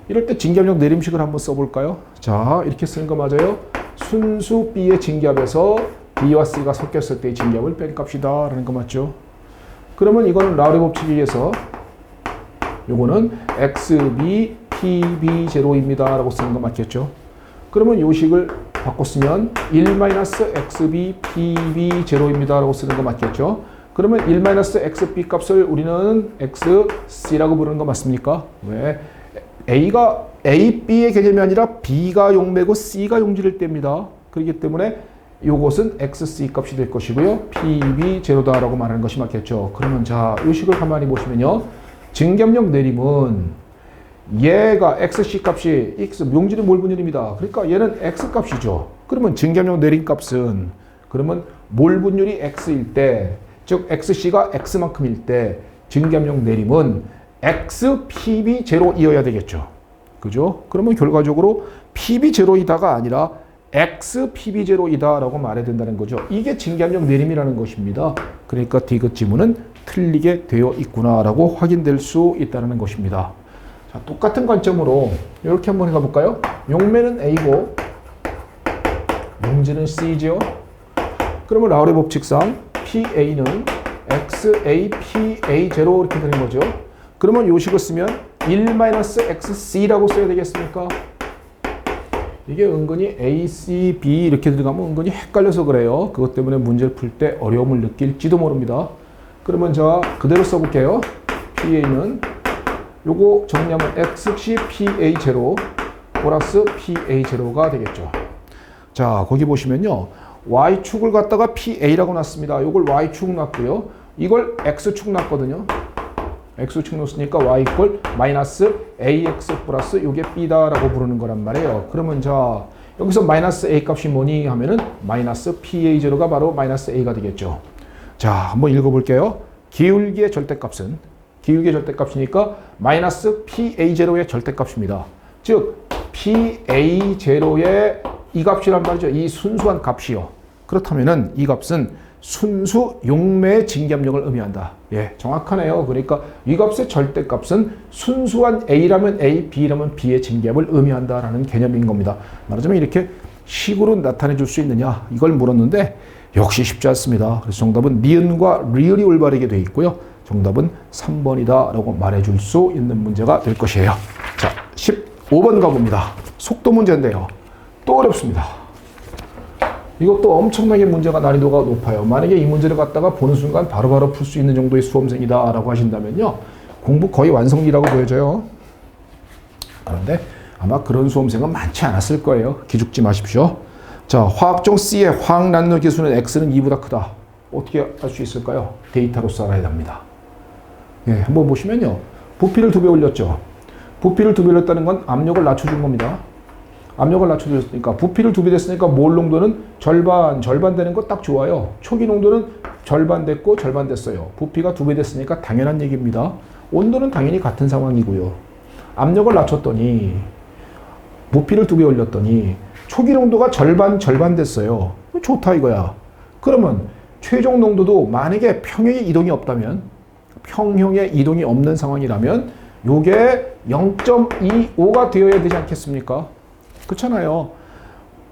이럴 때 증갑력 내림식을 한번 써볼까요? 자, 이렇게 쓰는 거 맞아요. 순수 B의 증갑에서 B와 C가 섞였을 때의 증갑을 뺀 값이다 라는 거 맞죠? 그러면 이거는 라우레 법칙에 의해서 요거는 XB PB0입니다 라고 쓰는 거 맞겠죠? 그러면 요 식을 바꿔 쓰면 1-XB PB0입니다 라고 쓰는 거 맞겠죠? 그러면 1-XB 값을 우리는 XC라고 부르는 거 맞습니까? 왜? A가 A, B의 개념이 아니라 B가 용매고 C가 용질일 때입니다. 그렇기 때문에 이것은 XC 값이 될 것이고요. PB0다라고 말하는 것이 맞겠죠. 그러면 자, 이 식을 가만히 보시면요. 증갑력 내림은 얘가 XC 값이 X, 용질은 몰분율입니다. 그러니까 얘는 X 값이죠. 그러면 증갑력 내림 값은 그러면 몰분율이 X일 때, 즉 XC가 X만큼일 때 증갑력 내림은 X PB0이어야 되겠죠. 그죠? 그러면 결과적으로 PB0이다가 아니라 X PB0이다라고 말해야 된다는 거죠. 이게 증갑력 내림이라는 것입니다. 그러니까 디귿 지문은 틀리게 되어 있구나라고 확인될 수 있다는 것입니다. 자, 똑같은 관점으로 이렇게 한번 해가볼까요? 용매는 A고 용질은 C죠. 그러면 라우레 법칙상 PA는 XA PA0 이렇게 되는 거죠. 그러면 요 식을 쓰면 1-XC라고 써야 되겠습니까? 이게 은근히 A, C, B 이렇게 들어가면 은근히 헷갈려서 그래요. 그것 때문에 문제를 풀 때 어려움을 느낄지도 모릅니다. 그러면 자, 그대로 써볼게요. PA는 요거 정리하면 XC PA0 플러스 PA0가 되겠죠. 자, 거기 보시면요. Y축을 갖다가 PA라고 놨습니다. 요걸 Y축 놨고요. 이걸 X축 놨거든요. X축 놓으니까 Y 이퀄 마이너스 AX 플러스 요게 B다라고 부르는 거란 말이에요. 그러면 자, 여기서 마이너스 A 값이 뭐니 하면은 마이너스 PA0가 바로 마이너스 A가 되겠죠. 자, 한번 읽어볼게요. 기울기의 절대값은 기울기의 절대값이니까 마이너스 PA0의 절대값입니다. 즉 PA0의 이 값이란 말이죠. 이 순수한 값이요. 그렇다면은 이 값은 순수 용매의 증갑력을 의미한다. 예, 정확하네요. 그러니까 이 값의 절대값은 순수한 A라면 A, B라면 B의 증갑을 의미한다라는 개념인 겁니다. 말하자면 이렇게 식으로 나타내 줄 수 있느냐 이걸 물었는데 역시 쉽지 않습니다. 그래서 정답은 니은과 리을이 올바르게 되어 있고요. 정답은 3번이다 라고 말해줄 수 있는 문제가 될 것이에요. 자, 15번 가봅니다. 속도 문제인데요. 또 어렵습니다. 이것도 엄청나게 문제가 난이도가 높아요. 만약에 이 문제를 갖다가 보는 순간 바로바로 풀 수 있는 정도의 수험생이다 라고 하신다면요. 공부 거의 완성이라고 보여져요. 그런데 아마 그런 수험생은 많지 않았을 거예요. 기죽지 마십시오. 자, 화학종 C의 화학 난로 계수는 X는 2보다 크다. 어떻게 알 수 있을까요? 데이터로서 알아야 합니다. 예, 한번 보시면요. 부피를 2배 올렸죠. 부피를 2배 올렸다는 건 압력을 낮춰준 겁니다. 압력을 낮춰줬으니까 부피를 2배 됐으니까 몰 농도는 절반 되는 거 딱 좋아요. 초기 농도는 절반 됐고 절반 됐어요. 부피가 2배 됐으니까 당연한 얘기입니다. 온도는 당연히 같은 상황이고요. 압력을 낮췄더니 부피를 2배 올렸더니 초기 농도가 절반 됐어요. 좋다 이거야. 그러면 최종 농도도 만약에 평형의 이동이 없다면, 평형의 이동이 없는 상황이라면 요게 0.25가 되어야 되지 않겠습니까? 그렇잖아요.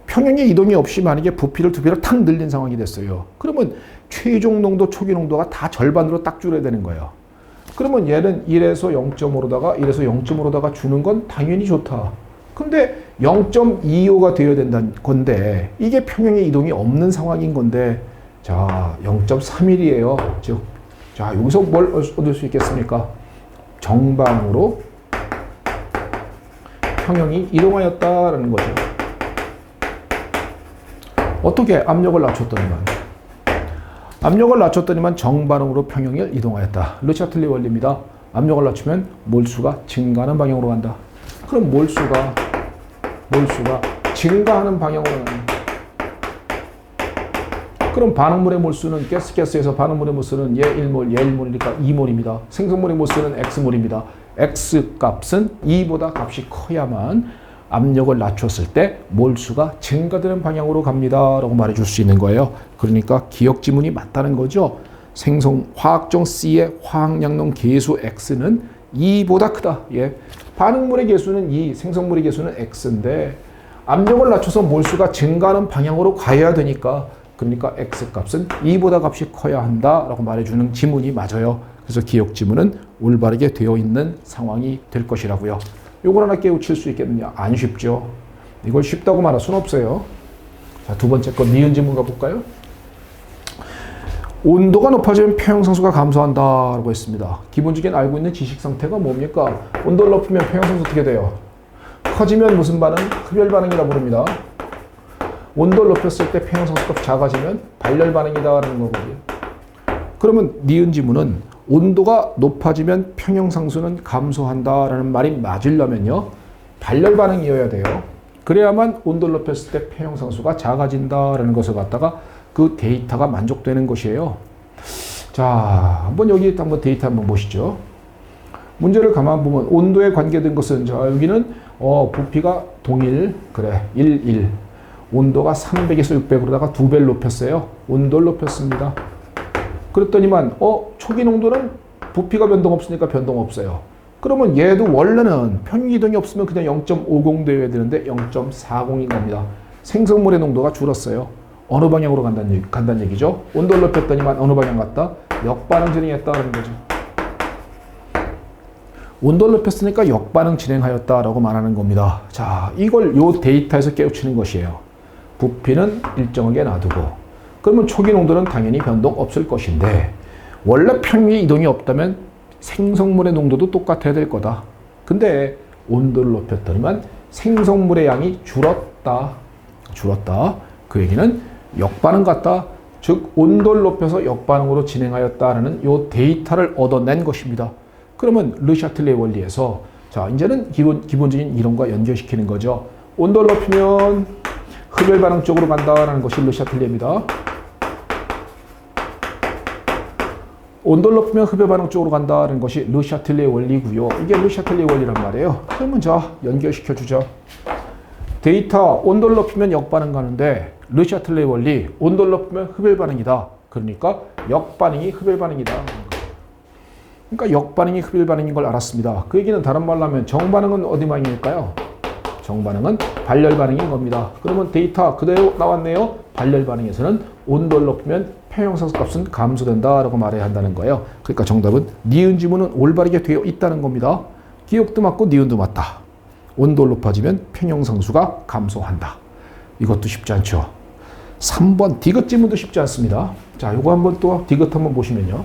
평형의 이동이 없이 만약에 부피를 2배로 탁 늘린 상황이 됐어요. 그러면 최종 농도, 초기 농도가 다 절반으로 딱 줄여야 되는 거예요. 그러면 얘는 1에서 0.5로다가 1에서 0.5로다가 주는 건 당연히 좋다. 근데 0.25가 되어야 된다는 건데 이게 평형의 이동이 없는 상황인 건데 자 0.31이에요. 즉, 자 여기서 뭘 얻을 수 있겠습니까? 정방으로 평형이 이동하였다라는 거죠. 어떻게? 압력을 낮췄더니만 정반응으로 평형을 이동하였다. 르샤틀리 원리입니다. 압력을 낮추면 몰수가 증가하는 방향으로 간다. 그럼 몰수가 증가하는 방향으로 간다. 그럼 반응물의 몰수는 가스에서 반응물의 몰수는 얘 1몰, 얘 1몰이니까 2몰입니다. 생성물의 몰수는 X몰입니다. X 값은 2보다 값이 커야만 압력을 낮췄을 때 몰수가 증가되는 방향으로 갑니다. 라고 말해줄 수 있는 거예요. 그러니까 기억 지문이 맞다는 거죠. 화학종 C의 화학양론 계수 X는 2보다 크다. 예. 반응물의 계수는 2, 생성물의 계수는 X인데 압력을 낮춰서 몰수가 증가하는 방향으로 가야 되니까 그러니까 X값은 2보다 값이 커야 한다라고 말해주는 지문이 맞아요. 그래서 기억 지문은 올바르게 되어 있는 상황이 될 것이라고요. 요걸 하나 깨우칠 수 있겠느냐? 안 쉽죠. 이걸 쉽다고 말할 수는 없어요. 자, 두 번째 거 니은 지문 가볼까요? 온도가 높아지면 평형상수가 감소한다라고 했습니다. 기본적인 알고 있는 지식 상태가 뭡니까? 온도를 높이면 평형상수 어떻게 돼요? 커지면 무슨 반응? 흡열 반응이라 부릅니다. 온도를 높였을 때 평형상수가 작아지면 발열 반응이다라는 거거든요. 그러면 니은 지문은 온도가 높아지면 평형상수는 감소한다라는 말이 맞으려면요. 발열 반응이어야 돼요. 그래야만 온도를 높였을 때 평형상수가 작아진다라는 것을 갖다가 그 데이터가 만족되는 것이에요. 자, 여기 한번 데이터 한번 보시죠. 문제를 가만 보면 온도에 관계된 것은 자, 여기는 부피가 동일, 그래, 1. 온도가 300에서 600으로다가 2배를 높였어요. 온도를 높였습니다. 그랬더니만 초기 농도는 부피가 변동 없으니까 변동 없어요. 그러면 얘도 원래는 평형 이동이 없으면 그냥 0.50 되어야 되는데 0.40인 겁니다. 생성물의 농도가 줄었어요. 어느 방향으로 간다는 얘기죠? 온도를 높였더니만 어느 방향 갔다? 역반응 진행했다는 거죠. 온도를 높였으니까 역반응 진행하였다라고 말하는 겁니다. 자, 이걸 요 데이터에서 깨우치는 것이에요. 부피는 일정하게 놔두고 그러면 초기 농도는 당연히 변동 없을 것인데 원래 평형의 이동이 없다면 생성물의 농도도 똑같아야 될 거다. 근데 온도를 높였더니만 생성물의 양이 줄었다. 그 얘기는 역반응 같다. 즉 온도를 높여서 역반응으로 진행하였다라는 요 데이터를 얻어낸 것입니다. 그러면 르샤틀레 원리에서 자 이제는 기본적인 이론과 연결시키는 거죠. 온도를 높이면 흡열 반응 쪽으로 간다라는 것이 르샤틀레입니다. 온도를 높이면 흡열 반응 쪽으로 간다는 것이 르샤틀레 원리고요. 이게 르샤틀레 원리란 말이에요. 그러면 자 연결시켜 주죠. 데이터 온도를 높이면 역반응 가는데 르샤틀레 원리 온도를 높이면 흡열 반응이다. 그러니까 역반응이 흡열 반응이다. 그러니까 역반응이 흡열 반응인 걸 알았습니다. 그 얘기는 다른 말로 하면 정반응은 어디 방향일까요? 정반응은 발열 반응인 겁니다. 그러면 데이터 그대로 나왔네요. 발열 반응에서는 온도를 높이면 평형상수 값은 감소된다라고 말해야 한다는 거예요. 그러니까 정답은 니은 지문은 올바르게 되어 있다는 겁니다. 기억도 맞고 니은도 맞다. 온도를 높아지면 평형상수가 감소한다. 이것도 쉽지 않죠. 3번 디귿 지문도 쉽지 않습니다. 자, 요거 한번 또 디귿 한번 보시면요.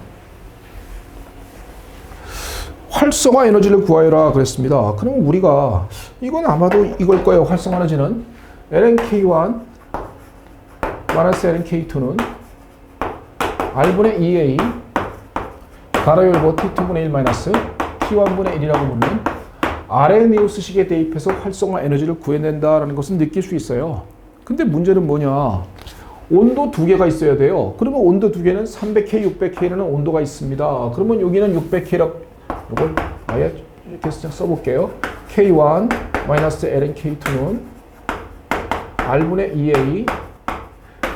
활성화 에너지를 구하여라 그랬습니다. 그러면 우리가 이건 아마도 이걸 거예요. 활성화 에너지는 LNK1 마이너스 LNK2는 R분의 2A 가로 열고 T2분의 1 마이너스 T1분의 1이라고 보면 아레니우스식에 대입해서 활성화 에너지를 구해낸다라는 것은 느낄 수 있어요. 근데 문제는 뭐냐? 온도 두 개가 있어야 돼요. 그러면 온도 두 개는 300K, 600K라는 온도가 있습니다. 그러면 여기는 600K라고 이걸 아예 이렇게 써볼게요. K1 마이너스 ln K2는 R분의 2A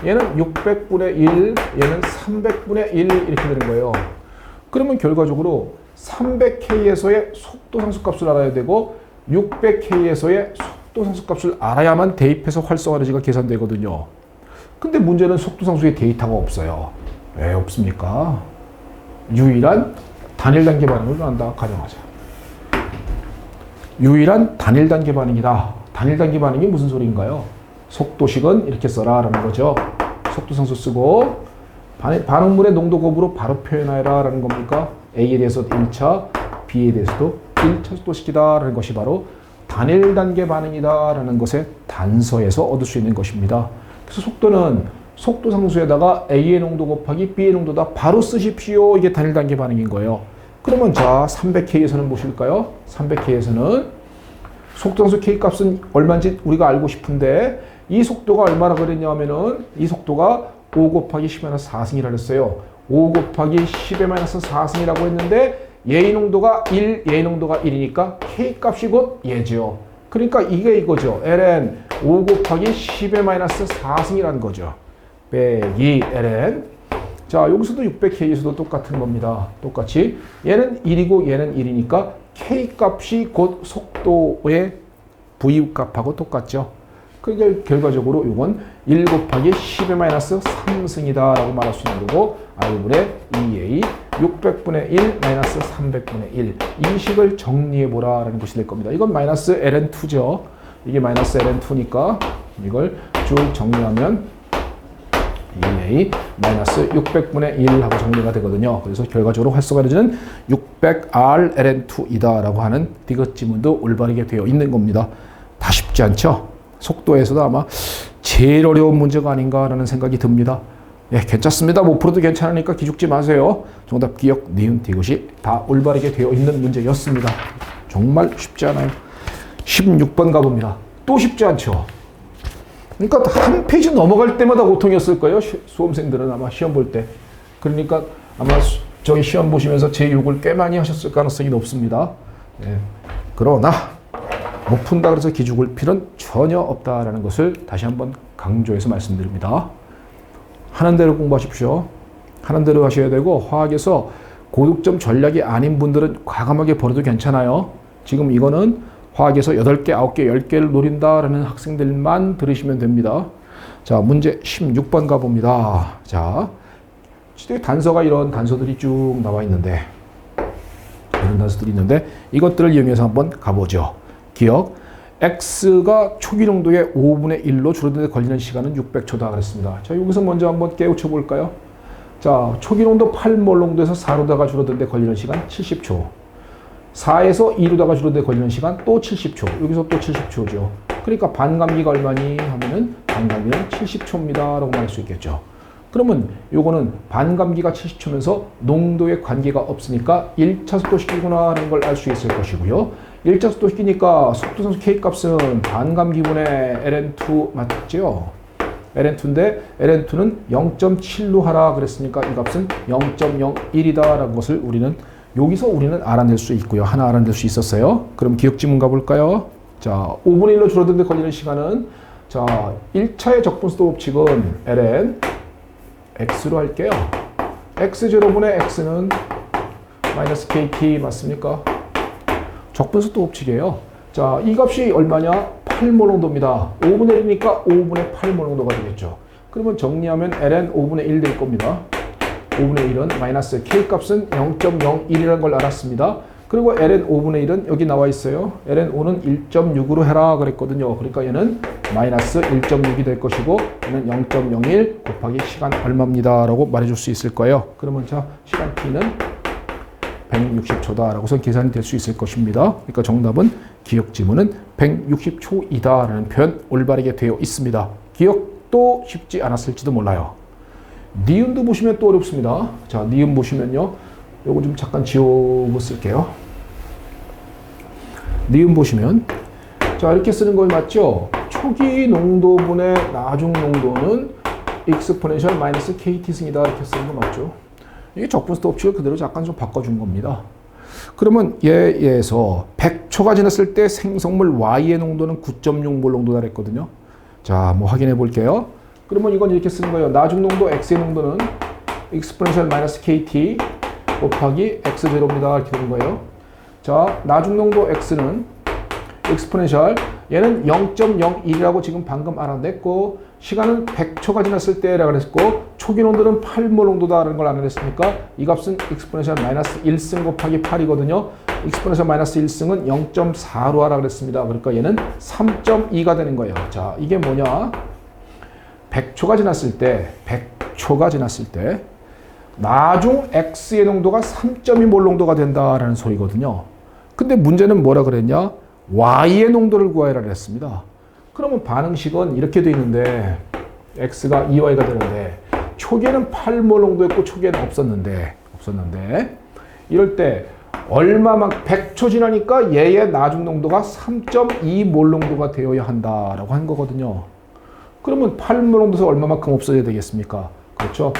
얘는 600분의 1, 얘는 300분의 1 이렇게 되는 거예요. 그러면 결과적으로 300K에서의 속도 상수값을 알아야 되고 600K에서의 속도 상수값을 알아야만 대입해서 활성화 에너지가 계산되거든요. 근데 문제는 속도 상수의 데이터가 없어요. 왜 없습니까? 유일한 단일 단계 반응을 한다 가정하자. 유일한 단일 단계 반응이다. 단일 단계 반응이 무슨 소리인가요? 속도식은 이렇게 써라 라는 거죠. 속도 상수 쓰고 반응물의 농도 곱으로 바로 표현하라 라는 겁니까? A에 대해서 1차, B에 대해서도 1차 속도식이다 라는 것이 바로 단일 단계 반응이다 라는 것의 단서에서 얻을 수 있는 것입니다. 그래서 속도는 속도 상수에다가 A의 농도 곱하기 B의 농도다 바로 쓰십시오. 이게 단일 단계 반응인 거예요. 그러면 자 300K에서는 무엇일까요? 300K에서는 속도 상수 K 값은 얼마인지 우리가 알고 싶은데 이 속도가 얼마나 그랬냐 하면은 이 속도가 5 곱하기 10-4승이라 했어요. 5 곱하기 10-4승이라고 했는데 얘의 농도가 1, 얘의 농도가 1이니까 K 값이 곧 얘죠. 그러니까 이게 이거죠. ln 5 곱하기 10-4승이라는 거죠. 빼기 ln. 자, 여기서도 600K에서도 똑같은 겁니다. 똑같이. 얘는 1이고 얘는 1이니까 K 값이 곧 속도의 V 값하고 똑같죠. 그게 결과적으로 이건 1 곱하기 10-3승이다 라고 말할 수 있는 거고 R분의 2A 600분의 1 마이너스 300분의 1 이 식을 정리해보라 라는 것이 될 겁니다. 이건 마이너스 ln2죠. 이게 마이너스 ln2니까 이걸 쭉 정리하면 2A 마이너스 600분의 1 하고 정리가 되거든요. 그래서 결과적으로 활성화 에너지는 600R ln2이다 라고 하는 디귿 지문도 올바르게 되어 있는 겁니다. 다 쉽지 않죠? 속도에서도 아마 제일 어려운 문제가 아닌가라는 생각이 듭니다. 예, 괜찮습니다. 못 풀어도 괜찮으니까 기죽지 마세요. 정답, 기억, 니은, 디귿이 다 올바르게 되어 있는 문제였습니다. 정말 쉽지 않아요. 16번 가봅니다. 또 쉽지 않죠? 그러니까 한 페이지 넘어갈 때마다 고통이었을 거예요. 수험생들은 아마 시험 볼 때. 그러니까 아마 저희 시험 보시면서 제 욕을 꽤 많이 하셨을 가능성이 높습니다. 예, 그러나 못 푼다 그래서 기죽을 필요는 전혀 없다라는 것을 다시 한번 강조해서 말씀드립니다. 하는 대로 공부하십시오. 하는 대로 하셔야 되고 화학에서 고득점 전략이 아닌 분들은 과감하게 버려도 괜찮아요. 지금 이거는 화학에서 8개, 9개, 10개를 노린다라는 학생들만 들으시면 됩니다. 자, 문제 16번 가봅니다. 자, 단서가 이런 단서들이 쭉 나와 있는데 이런 단서들이 있는데 이것들을 이용해서 한번 가보죠. 기억, X가 초기 농도의 5분의 1로 줄어드는 데 걸리는 시간은 600초다 그랬습니다. 자, 여기서 먼저 한번 깨우쳐 볼까요? 자, 초기 농도 8몰 농도에서 4로다가 줄어드는 데 걸리는 시간 70초. 4에서 2로다가 줄어드는 데 걸리는 시간 또 70초. 여기서 또 70초죠. 그러니까 반감기가 얼마니 하면은 반감기는 70초입니다. 라고 말할 수 있겠죠. 그러면 요거는 반감기가 70초면서 농도에 관계가 없으니까 1차 속도식이구나 하는 걸 알 수 있을 것이고요. 1차 속도식이니까 속도상수 K 값은 반감기분의 ln2 맞죠? ln2인데 ln2는 0.7로 하라 그랬으니까 이 값은 0.01이다 라는 것을 우리는 알아낼 수 있고요. 하나 알아낼 수 있었어요. 그럼 기억지문 가볼까요? 자, 5분의 1로 줄어드는 데 걸리는 시간은 자, 1차의 적분수도 법칙은 ln x로 할게요. x0분의 x는 마이너스 kt 맞습니까? 적분수도 법칙이에요. 자, 이 값이 얼마냐? 8몰 농도입니다. 5분의 1이니까 5분의 8몰 농도가 되겠죠. 그러면 정리하면 ln 5분의 1 될 겁니다. 5분의 1은 마이너스 k 값은 0.01이라는 걸 알았습니다. 그리고 ln 5분의 1은 여기 나와 있어요. ln 5는 1.6으로 해라 그랬거든요. 그러니까 얘는 마이너스 1.6이 될 것이고 얘는 0.01 곱하기 시간 얼마입니다 라고 말해줄 수 있을 거예요. 그러면 자, 시간 t는 160초다 라고서 계산이 될 수 있을 것입니다. 그러니까 정답은 기억 지문은 160초이다 라는 표현 올바르게 되어 있습니다. 기억도 쉽지 않았을지도 몰라요. 니은도 보시면 또 어렵습니다. 자, 니은 보시면요. 요거 좀 잠깐 지우고 쓸게요. 니은 보시면 자, 이렇게 쓰는 거 맞죠? 초기 농도분의 나중 농도는 익스포넨셜 마이너스 KT 승이다. 이렇게 쓰는 거 맞죠? 이게 적분수 법칙을 그대로 잠깐 좀 바꿔준 겁니다. 그러면 얘에서 100초가 지났을 때 생성물 Y의 농도는 9.6몰 농도다 그랬거든요. 자, 뭐 확인해 볼게요. 그러면 이건 이렇게 쓰는 거예요. 나중 농도 X의 농도는 익스포넨셜 마이너스 KT 곱하기 X0입니다. 이렇게 되는 거예요. 자, 나중 농도 X는 익스포넨셜 얘는 0.01이라고 지금 방금 알아냈고 시간은 100초가 지났을 때라고 그랬고 초기 농도는 8몰 농도다라는 걸 알아냈으니까 이 값은 익스포넨셜 마이너스 1승 곱하기 8이거든요. 익스포넨셜 마이너스 1승은 0.4로 하라 그랬습니다. 그러니까 얘는 3.2가 되는 거예요. 자, 이게 뭐냐? 100초가 지났을 때 나중 X의 농도가 3.2몰 농도가 된다라는 소리거든요. 근데 문제는 뭐라 그랬냐? Y의 농도를 구하라 그랬습니다. 그러면 반응식은 이렇게 돼 있는데 X가 2Y가 되는데 초기에는 8몰 농도였고 초기에는 없었는데 이럴 때 얼마만 100초 지나니까 얘의 나중 농도가 3.2몰 농도가 되어야 한다라고 한 거거든요. 그러면 8몰 농도에서 얼마만큼 없어져야 되겠습니까? 그렇죠?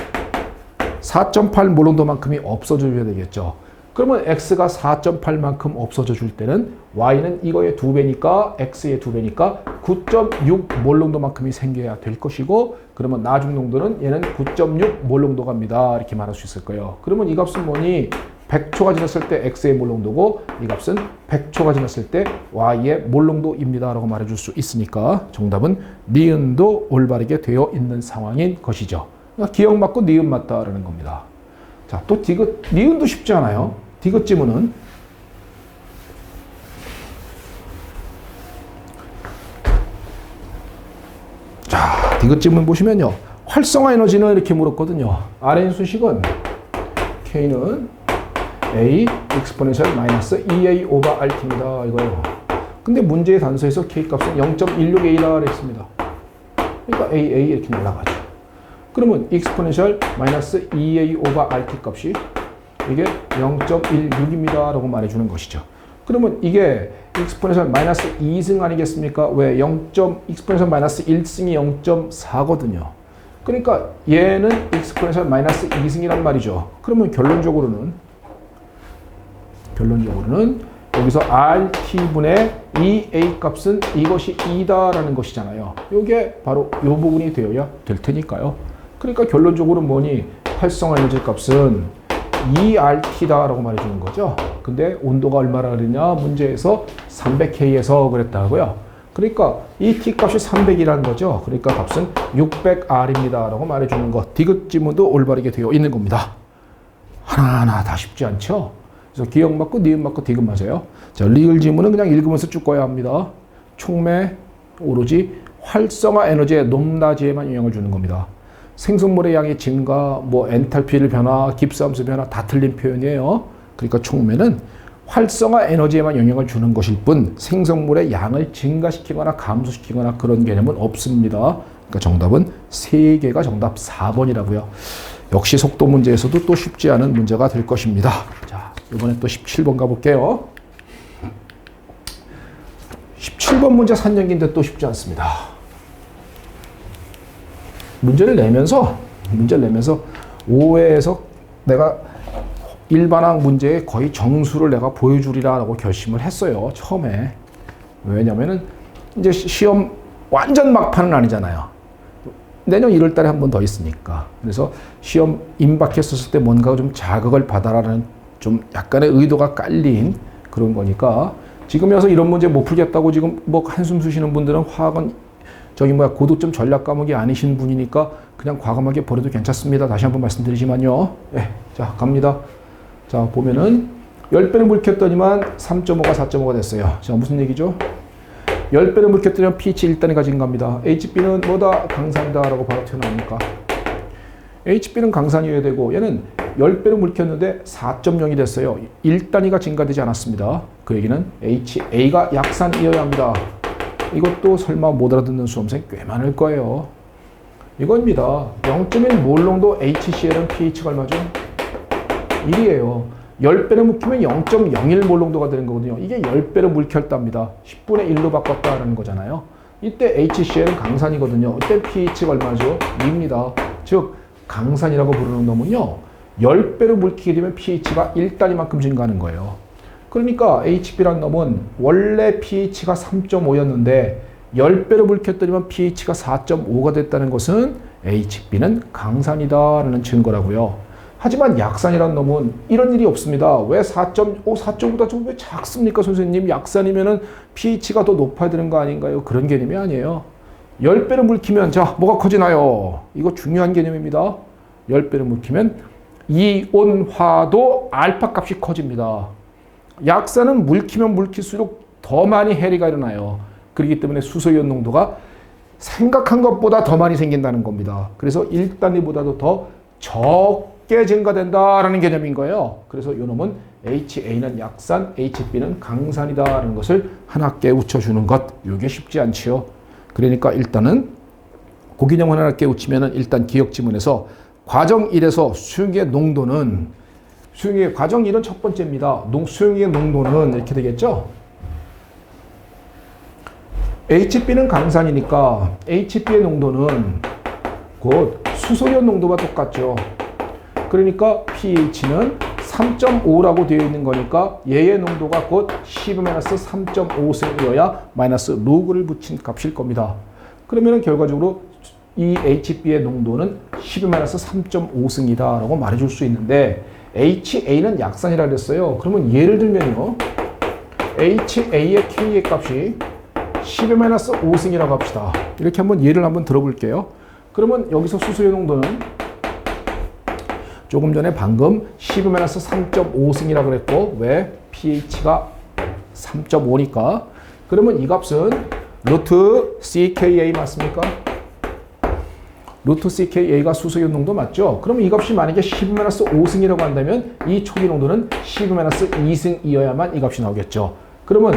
4.8몰 농도만큼이 없어져야 되겠죠. 그러면 X가 4.8만큼 없어져 줄 때는 Y는 이거의 2배니까 X의 2배니까 9.6몰 농도만큼이 생겨야 될 것이고 그러면 나중 농도는 얘는 9.6몰 농도갑니다. 이렇게 말할 수 있을 거예요. 그러면 이 값은 뭐니? 100초가 지났을 때 X의 몰 농도고 이 값은 100초가 지났을 때 Y의 몰 농도입니다. 라고 말해줄 수 있으니까 정답은 니은도 올바르게 되어 있는 상황인 것이죠. 그러니까 기억 맞고 니은 맞다라는 겁니다. 자, 또 디귿, 니은도 쉽지 않아요. 디귿 지문은 자, 디귿 지문 보시면요. 활성화 에너지는 이렇게 물었거든요. RN 수식은 K는 A 익스포넨셜 마이너스 EA 오버 RT입니다. 이거요. 근데 문제의 단서에서 K 값은 0.16A라 그랬습니다. 그러니까 AA 이렇게 날아가죠. 그러면 익스포넨셜 마이너스 EA 오버 RT 값이 이게 0.16입니다. 라고 말해주는 것이죠. 그러면 이게 익스포넨셜 마이너스 2승 아니겠습니까? 왜? 익스포넨셜 마이너스 1승이 0.4거든요. 그러니까 얘는 익스포넨셜 마이너스 2승이란 말이죠. 그러면 결론적으로는 여기서 RT분의 EA 값은 이것이 2다라는 것이잖아요. 이게 바로 이 부분이 되어야 될 테니까요. 그러니까 결론적으로 뭐니? 활성화 에너지 값은 2RT다라고 말해주는 거죠. 근데 온도가 얼마라 그랬냐? 문제에서 300K에서 그랬다고요. 그러니까 이 T값이 300이라는 거죠. 그러니까 값은 600R입니다. 라고 말해주는 것. 디귿 지문도 올바르게 되어 있는 겁니다. 하나하나 다 쉽지 않죠? 그래서 기억 맞고 니은 맞고 디귿 맞아요. 자, 리을 지문은 그냥 읽으면서 쭉 꺼야 합니다. 촉매 오로지 활성화 에너지의 높낮이에만 영향을 주는 겁니다. 생성물의 양의 증가, 뭐 엔탈피를 변화, 깁스함수 변화 다 틀린 표현이에요. 그러니까 촉매는 활성화 에너지에만 영향을 주는 것일 뿐 생성물의 양을 증가시키거나 감소시키거나 그런 개념은 없습니다. 그러니까 정답은 3개가 정답 4번이라고요. 역시 속도 문제에서도 또 쉽지 않은 문제가 될 것입니다. 자, 이번에 또 17번 가볼게요. 17번 문제 산연기인데 또 쉽지 않습니다. 문제를 내면서 5회에서 내가 일반항 문제의 거의 정수를 내가 보여주리라고 결심을 했어요. 처음에. 왜냐면은 이제 시험 완전 막판은 아니잖아요. 내년 1월 달에 한 번 더 있으니까. 그래서 시험 임박했었을 때 뭔가 좀 자극을 받아라는 좀 약간의 의도가 깔린 그런 거니까 지금이어서 이런 문제 못 풀겠다고 지금 뭐 한숨 쉬시는 분들은 화학은 고도점 전략 과목이 아니신 분이니까 그냥 과감하게 버려도 괜찮습니다. 다시 한번 말씀드리지만요. 네, 자, 갑니다. 자, 보면은 10배를 물켰더니만 3.5가 4.5가 됐어요. 자, 무슨 얘기죠? 10배를 물켰더니 pH 1단이 가진 겁니다. HB는 뭐다? 강산이다 라고 바로 튀어나오니까. HB는 강산이어야 되고 얘는 10배를 물켰는데 4.0이 됐어요. 1단위가 증가되지 않았습니다. 그 얘기는 HA가 약산이어야 합니다. 이것도 설마 못 알아듣는 수험생 꽤 많을 거예요. 이겁니다. 0.1 몰농도 HCl은 pH가 얼마죠? 1이에요. 10배로 묵히면 0.01 몰농도가 되는 거거든요. 이게 10배로 물결답니다. 10분의 1로 바꿨다라는 거잖아요. 이때 HCl은 강산이거든요. 이때 pH가 얼마죠? 2입니다. 즉 강산이라고 부르는 놈은요. 10배로 물히게 되면 pH가 1단위만큼 증가하는 거예요. 그러니까 HB라는 놈은 원래 pH가 3.5였는데 10배로 물켰더니만 pH가 4.5가 됐다는 것은 HB는 강산이다라는 증거라고요. 하지만 약산이라는 놈은 이런 일이 없습니다. 왜 4.5, 4.5보다 좀 왜 작습니까, 선생님? 약산이면은 pH가 더 높아야 되는 거 아닌가요? 그런 개념이 아니에요. 10배로 물키면 자, 뭐가 커지나요? 이거 중요한 개념입니다. 10배로 물키면 이온화도 알파 값이 커집니다. 약산은 물키면 물킬수록 더 많이 해리가 일어나요. 그렇기 때문에 수소이온 농도가 생각한 것보다 더 많이 생긴다는 겁니다. 그래서 1단위보다도 더 적게 증가된다라는 개념인 거예요. 그래서 이놈은 HA는 약산, HB는 강산이다라는 것을 하나 깨우쳐주는 것. 이게 쉽지 않지요. 그러니까 일단은 고기념 하나 깨우치면은 일단 기억 지문에서 과정 1에서 수용의 농도는 수용의 과정 1은 첫 번째입니다. 수용의 농도는 이렇게 되겠죠. HB는 강산이니까 HB의 농도는 곧 수소이온 농도와 똑같죠. 그러니까 pH는 3.5라고 되어 있는 거니까 얘의 농도가 곧 10-3.5승이어야 마이너스 로그를 붙인 값일 겁니다. 그러면 결과적으로 이 HB의 농도는 10-3.5승이다 라고 말해줄 수 있는데 HA는 약산이라 그랬어요. 그러면 예를 들면요. HA의 K의 값이 10-5승이라고 합시다. 이렇게 한번 예를 한번 들어볼게요. 그러면 여기서 수소의 농도는 조금 전에 방금 10-3.5승이라고 그랬고 왜? pH가 3.5니까. 그러면 이 값은 루트 CKA 맞습니까? 루트 CKA가 수소이온 농도 맞죠? 그럼 이 값이 만약에 10-5승이라고 한다면 이 초기 농도는 10-2승이어야만 이 값이 나오겠죠. 그러면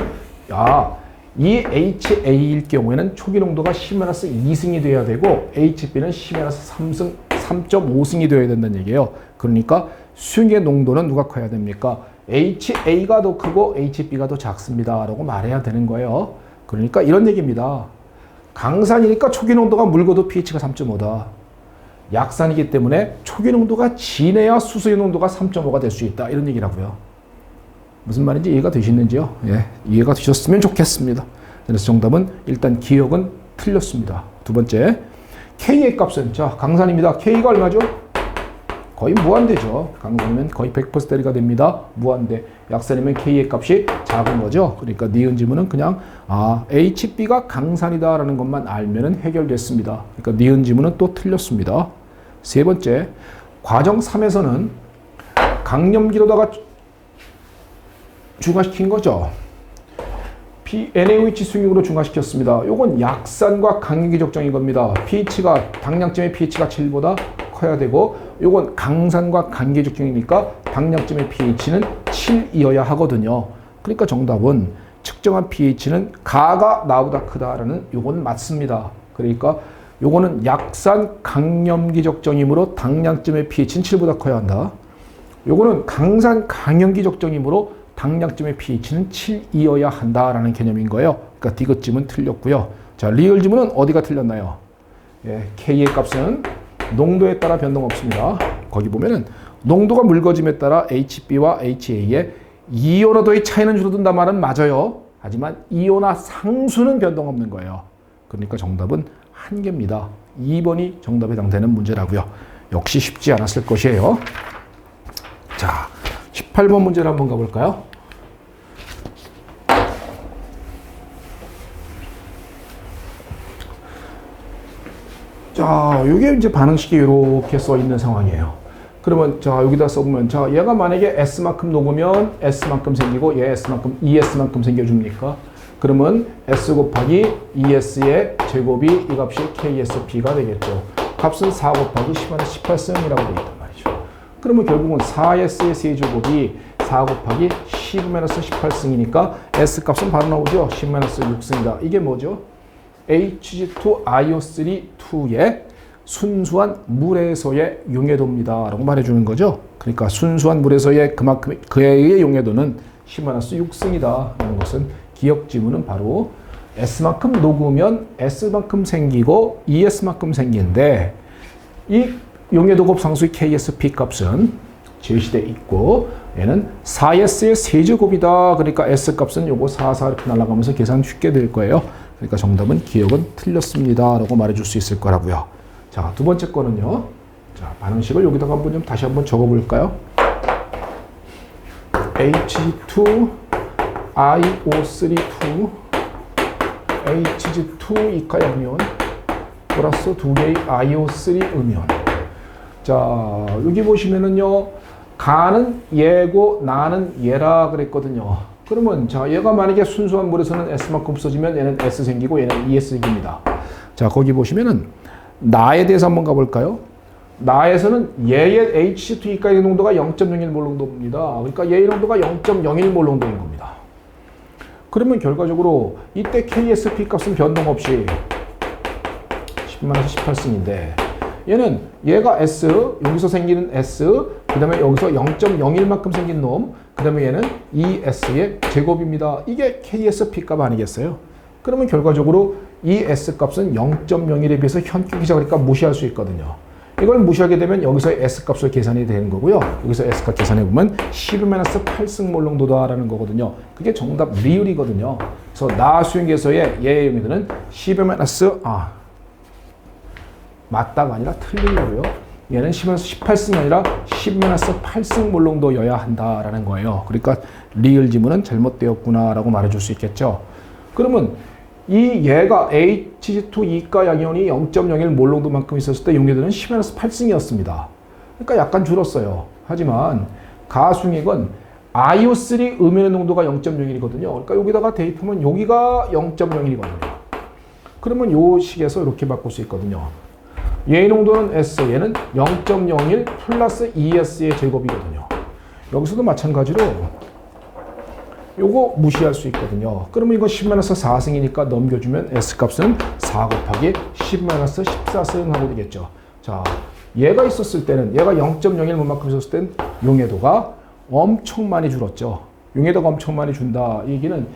이 HA일 경우에는 초기 농도가 10-2승이 돼야 되고 HB는 10-3승, 3.5승이 되어야 된다는 얘기예요. 그러니까 수용의 농도는 누가 커야 됩니까? HA가 더 크고 HB가 더 작습니다. 라고 말해야 되는 거예요. 그러니까 이런 얘기입니다. 강산이니까 초기 농도가 묽어도 pH가 3.5다. 약산이기 때문에 초기 농도가 진해야 수소의 농도가 3.5가 될 수 있다. 이런 얘기라고요. 무슨 말인지 이해가 되시는지요? 예, 이해가 되셨으면 좋겠습니다. 그래서 정답은 일단 기억은 틀렸습니다. 두 번째, K의 값은 자 강산입니다. K가 얼마죠? 거의 무한대죠. 강산이면 거의 100%가 됩니다. 무한대. 약산이면 K의 값이 작은 거죠. 그러니까 니은 지문은 그냥 HB가 강산이다라는 것만 알면은 해결됐습니다. 그러니까 니은 지문은 또 틀렸습니다. 세 번째, 과정 3에서는 강염기로다가 중화시킨 거죠. NaOH 수용으로 중화시켰습니다. 요건 약산과 강염기 적정인 겁니다. pH가 당량점의 pH가 7보다 커야 되고 요건 강산과 강기 적정이니까 당량점의 pH는 7이어야 하거든요. 그러니까 정답은 측정한 pH는 가가 나보다 크다라는 요건 맞습니다. 그러니까 요거는 약산 강염기 적정이므로 당량점의 pH는 7보다 커야 한다. 요거는 강산 강염기 적정이므로 당량점의 pH는 7이어야 한다라는 개념인 거예요. 그러니까 디귿짐은 틀렸고요. 자, 리을 지문은 어디가 틀렸나요? 예, K의 값은 농도에 따라 변동 없습니다. 거기 보면은 농도가 묽어짐에 따라 HB와 HA의 이온화도의 차이는 줄어든다 말은 맞아요. 하지만 이온화 상수는 변동 없는 거예요. 그러니까 정답은 한 개입니다. 2번이 정답에 해당되는 문제라고요. 역시 쉽지 않았을 것이에요. 자, 18번 문제를 한번 가볼까요? 자, 이게 이제 반응식이 이렇게 써 있는 상황이에요. 그러면 자, 여기다 써보면 자, 얘가 만약에 S만큼 녹으면 S만큼 생기고 얘 S만큼 ES만큼 생겨줍니까? 그러면 S 곱하기 ES의 제곱이 이 값이 KSP가 되겠죠. 값은 4 곱하기 10-18승이라고 되어 있단 말이죠. 그러면 결국은 4S의 세제곱이 4 곱하기 10-18승이니까 S 값은 바로 나오죠. 10-6승이다. 이게 뭐죠? HG2IO3 2의 순수한 물에서의 용해도입니다 라고 말해주는 거죠. 그러니까 순수한 물에서의 그만큼 그의 용해도는 10-6승이다 라는 것은 기억 지문은 바로 S만큼 녹으면 S만큼 생기고 ES만큼 생기는데 이 용해도 곱상수의 KSP 값은 제시되어 있고 얘는 4S의 세제곱이다. 그러니까 S 값은 요거 4, 4 이렇게 날아가면서 계산 쉽게 될 거예요. 그러니까 정답은 기억은 틀렸습니다 라고 말해줄 수 있을 거라고요. 자, 두 번째 거는요. 자, 반응식을 여기다가 한번 좀 다시 한번 적어볼까요? Hg2IO32 Hg2 이카양면 플러스 두 개의 IO3 음이온. 자, 여기 보시면은요. 가는 얘고 나는 얘라 그랬거든요. 그러면 자, 얘가 만약에 순수한 물에서는 S만큼 없어지면 얘는 S 생기고 얘는 ES 생깁니다. 자, 거기 보시면은 나에 대해서 한번 가볼까요? 나에서는 얘의 Hg2이카의 농도가 0.01몰 농도입니다. 그러니까 얘의 농도가 0.01몰 농도인 겁니다. 그러면 결과적으로 이때 KSP 값은 변동 없이 10-18승인데 얘는 얘가 S, 여기서 생기는 S, 그 다음에 여기서 0.01만큼 생긴 놈, 그 다음에 얘는 ES의 제곱입니다. 이게 KSP 값 아니겠어요? 그러면 결과적으로 이 S 값은 0.01에 비해서 현격이자 그러니까 무시할 수 있거든요. 이걸 무시하게 되면 여기서 S 값을 계산이 되는 거고요. 여기서 S 값 계산해보면 10-8승몰 농도다라는 거거든요. 그게 정답 리을이거든요. 그래서 나 수행에서의 얘의 용해도는 10-, 맞다가 아니라 틀린 거고요. 얘는 10-18승이 아니라 10-8승몰 농도여야 한다라는 거예요. 그러니까 리을 지문은 잘못되었구나라고 말해줄 수 있겠죠. 그러면 이 얘가 Hg2 이가 양이온이 0.01몰 농도만큼 있었을 때 용해도는 10-8승이었습니다. 그러니까 약간 줄었어요. 하지만 가수익은 IO3 음연의 농도가 0.01이거든요. 그러니까 여기다가 대입하면 여기가 0.01이거든요. 그러면 요 식에서 이렇게 바꿀 수 있거든요. 얘의 농도는 S, 얘는 0.01 플러스 ES의 제곱이거든요. 여기서도 마찬가지로 요거 무시할 수 있거든요. 그러면 이거 10-4승이니까 넘겨주면 S 값은 4 곱하기 10-14승 하고 되겠죠. 자, 얘가 있었을 때는 얘가 0.01몰만큼 있었을 땐 용해도가 엄청 많이 줄었죠. 용해도가 엄청 많이 준다. 이 얘기는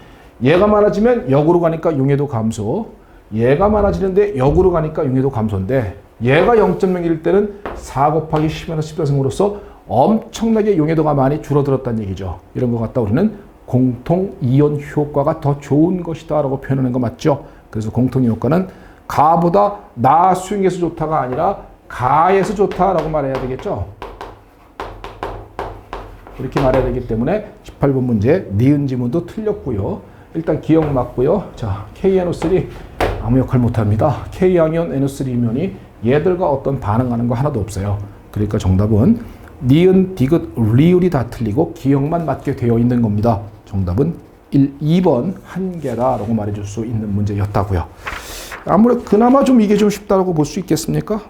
얘가 많아지면 역으로 가니까 용해도 감소, 얘가 많아지는데 역으로 가니까 용해도 감소인데 얘가 0.01일 때는 4 곱하기 10-14승으로서 엄청나게 용해도가 많이 줄어들었다는 얘기죠. 이런 것 갖다 우리는 공통 이온 효과가 더 좋은 것이다 라고 표현하는 거 맞죠? 그래서 공통 이온 효과는 가보다 나 수익에서 좋다가 아니라 가에서 좋다라고 말해야 되겠죠? 이렇게 말해야 되기 때문에 18번 문제 니은 지문도 틀렸고요. 일단 기억 맞고요. 자, KNO3 아무 역할 못합니다. K양이온 NO3이면이 얘들과 어떤 반응하는 거 하나도 없어요. 그러니까 정답은 니은, 디귿, 리을이 다 틀리고 기억만 맞게 되어 있는 겁니다. 정답은 2번 한 개다라고 말해줄 수 있는 문제였다고요. 아무래도 그나마 좀 이게 좀 쉽다고 볼 수 있겠습니까?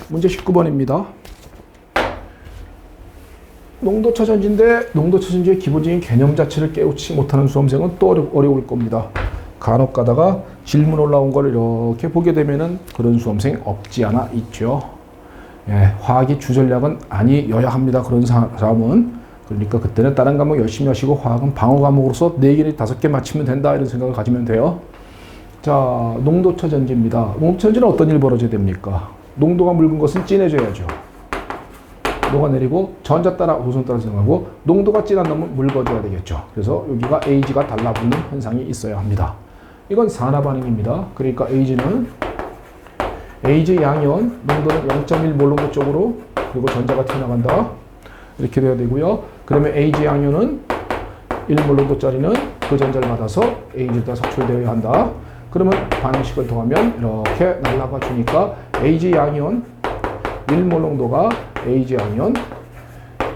문제 19번입니다. 농도차 전지인데 농도차 전지의 기본적인 개념 자체를 깨우치 못하는 수험생은 또 어려울 겁니다. 간혹 가다가 질문 올라온 걸 이렇게 보게 되면은 그런 수험생 없지 않아 있죠. 예, 화학이 주전략은 아니어야 합니다. 그런 사람은. 그러니까 그때는 다른 과목 열심히 하시고 화학은 방어 과목으로서 4개, 5개 맞추면 된다 이런 생각을 가지면 돼요. 자, 농도차 전지입니다. 농도차 전지는 어떤 일이 벌어져야 됩니까? 농도가 묽은 것은 진해져야죠. 녹아내리고 전자 따라 우선 따라 생각하고 농도가 진한 놈은 묽어져야 되겠죠. 그래서 여기가 Ag가 달라붙는 현상이 있어야 합니다. 이건 산화 반응입니다. 그러니까 Ag는 Ag 양이온 농도는 0.1몰 농도 쪽으로 그리고 전자가 튀어나간다. 이렇게 돼야 되고요. 그러면 Ag 양이온은 1몰 농도짜리는 그 전자를 받아서 Ag에다 석출되어야 한다. 그러면 반응식을 더하면 이렇게 날아가 주니까 Ag 양이온 1몰 농도가 Ag 양이온